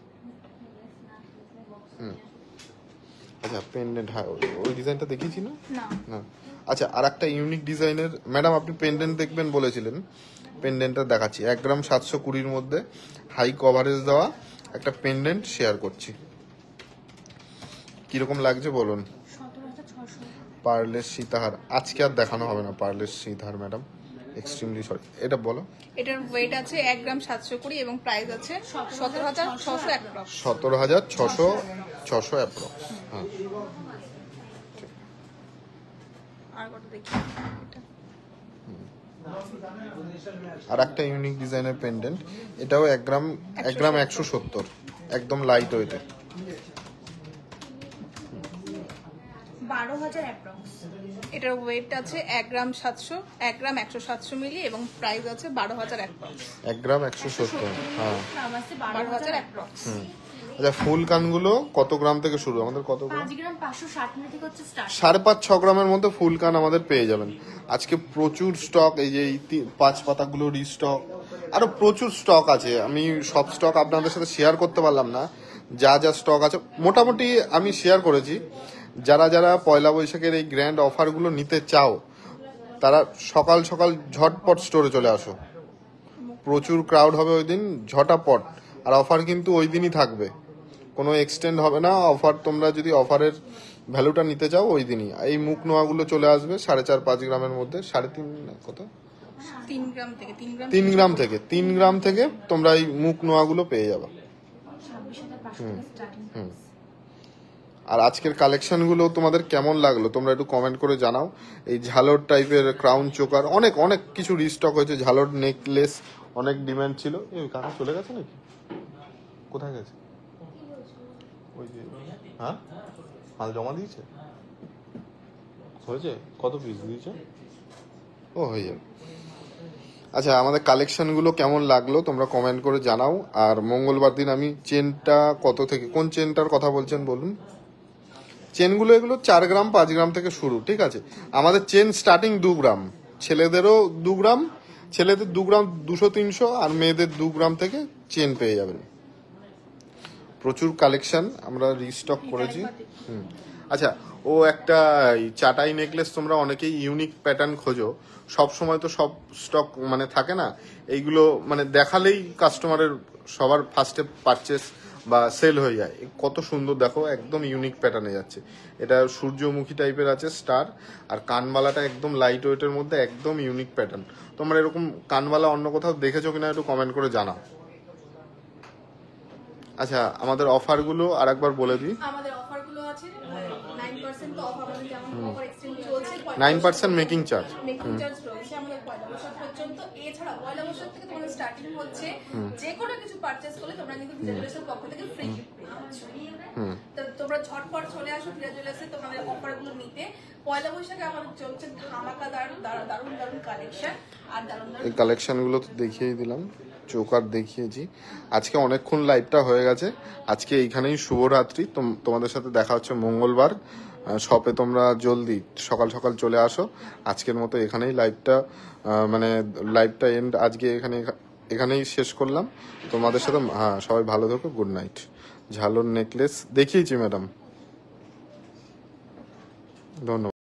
আচ্ছা পেন্ডেন্ট, হ্যাঁ ওই ডিজাইনটা দেখিয়েছি না? না। আচ্ছা আর একটা ইউনিক ডিজাইনের, ম্যাডাম আপনি পেন্ডেন্ট দেখবেন বলেছিলেন, পেন্ডেন্টটা দেখাচ্ছি। 1 গ্রাম 720-র মধ্যে হাই কভারেজ দেওয়া, একটা পেন্ডেন্ট শেয়ার করছি, কিরকম লাগছে বলুন।
17,600।
পার্লের সীতাহার আজকে আর দেখানো হবে না, পার্লের সীতাহার ম্যাডাম, এক্সট্রিমলি সরি। এটা বলো।
এটার ওয়েট আছে 1 গ্রাম 720 এবং প্রাইস আছে 17,600 অ্যাপ্রক্স।
17,600 অ্যাপ্রক্স। হ্যাঁ
আর কত দেখি এটা
আর একটা ইউনিক ডিজাইনের পেন্ডেন্ট, এটাও 1 গ্রাম 170, একদম লাইট ওয়েটে।
12,000 অ্যাপ্রক্স।
এটার ওয়েট আছে 1 গ্রাম 700, 1 গ্রাম 107 মিলি এবং প্রাইস আছে 12,000 অ্যাপ্রক্স।
1 গ্রাম 170। হ্যাঁ
দাম আছে
12,000 অ্যাপ্রক্স।
আচ্ছা, ফুল কানগুলো কত গ্রাম থেকে শুরু আমাদের? কত গ্রাম?
5 গ্রাম 560 মিলি থেকে হচ্ছে স্টার্ট।
5.5-6 গ্রামের মধ্যে ফুল কান আমাদের পেয়ে যাবেন। আজকে প্রচুর স্টক, এই যে 5 পাতাগুলো রিস্টক, আরো প্রচুর স্টক আছে। আমি সব স্টক আপনাদের সাথে শেয়ার করতে পারলাম না, যা যা স্টক আছে মোটামুটি আমি শেয়ার করেছি। যারা যারা পয়লা বৈশাখের এই গ্র্যান্ড অফারগুলো নিতে চাও তারা সকাল সকাল ঝটপট স্টোরে চলে আসো, প্রচুর ক্রাউড হবে ওই দিন, ঝটাপট। আর অফার কিন্তু ওই দিনই থাকবে, কোনো এক্সটেন্ড হবে না অফার। তোমরা যদি অফারের ভ্যালুটা নিতে চাও ওই দিনই। এই মুখ নোয়াগুলো চলে আসবে 4.5-5 গ্রামের মধ্যে, 3.5 কত
3 গ্রাম থেকে
3 গ্রাম থেকে তোমরা এই মুখ নোয়াগুলো পেয়ে যাবে।
26,500 থেকে স্টার্টিং।
আর আজকের কালেকশনগুলো তোমাদের কেমন লাগলো তোমরা একটু কমেন্ট করে জানাও। এই ঝালর টাইপের ক্রাউন চোকার অনেক অনেক কিছু রিস্টক হয়েছে, ঝালর নেকলেস অনেক ডিমান্ড ছিল। এই কাকা চলে গেছে নাকি? কোথায় গেছে? ওই যে হ্যাঁ মাল জমা দিয়েছে, হয়েছে? কত পিস দিয়েছে? ও হয়ে যাবে। আচ্ছা, আমাদের কালেকশনগুলো কেমন লাগলো তোমরা কমেন্ট করে জানাও। আর মঙ্গলবার দিন আমি চেনটা কত থেকে, কোন চেনটার কথা বলছেন বলুন? চেনগুলো এগুলো 4 গ্রাম 5 গ্রাম থেকে শুরু, ঠিক আছে? আমাদের চেন স্টার্টিং 2 গ্রাম, ছেলেদেরও 2 গ্রাম, ছেলেদের 2 গ্রাম 200-300, আর মেয়েদের 2 গ্রাম থেকে চেন পেয়ে যাবেন। প্রচুর কালেকশন আমরা রিস্টক করেছি। আচ্ছা, ও একটা চাটাই নেকলেস, তোমরা অনেকেই ইউনিক প্যাটার্ন খোঁজো, সব সময় তো সব স্টক মানে থাকে না। এইগুলো মানে দেখালেই কাস্টমারের সবার ফার্স্টে পারচেস বা সেল হয়ে যায়। কত সুন্দর দেখো, একদম ইউনিক প্যাটার্নে যাচ্ছে। এটা সূর্যমুখী টাইপের আছে স্টার, আর কানবালাটা একদম লাইট ওয়েটের মধ্যে, একদম ইউনিক প্যাটার্ন। তোমরা এরকম কানবালা অন্য কোথাও দেখেছো কিনা একটু কমেন্ট করে জানাও। আচ্ছা, আমাদের অফারগুলো আর একবার বলে দিই।
আমাদের অফারগুলো আছে 9% তো অফ, আমাদের যেমন অফার এক্সট্রিম চলছে
9% মেকিং চার্জ
রয়েছে আমাদের পয়লা বৈশাখ পর্যন্ত। এছাড়া পয়লা বৈশাখ থেকে তোমাদের স্টার্টিং হচ্ছে, যে কোনো কিছু পারচেজ করলে তোমরা কিন্তু ভিজা জুয়েলার্সের পক্ষ থেকে ফ্রি গিফট পেয়ে যাচ্ছ। তো তোমরা ঝটপট চলে আসো ভিজা জুয়েলার্সে তোমাদের অফারগুলো নিতে। পয়লা বৈশাখে আমাদের চলছে ধামাকাদার দারুণ দারুণ কালেকশন, আর দারুণ
এই কালেকশনগুলো তো দেখিয়ে দিলাম, চৌকার দেখিয়েছি। আজকে অনেকক্ষণ লাইভটা হয়ে গেছে, আজকে এইখানেই শুভরাত্রি। তোমাদের সাথে দেখা হচ্ছে মঙ্গলবার। শপে তোমরা জলদি সকাল সকাল চলে আসো। আজকের মতো এখানেই লাইভটা এন্ড আজকে এখানেই শেষ করলাম তোমাদের সাথে। হ্যাঁ, সবাই ভালো থেকো, গুড নাইট। ঝালর নেকলেস দেখিয়েছি ম্যাডাম, ধন্যবাদ।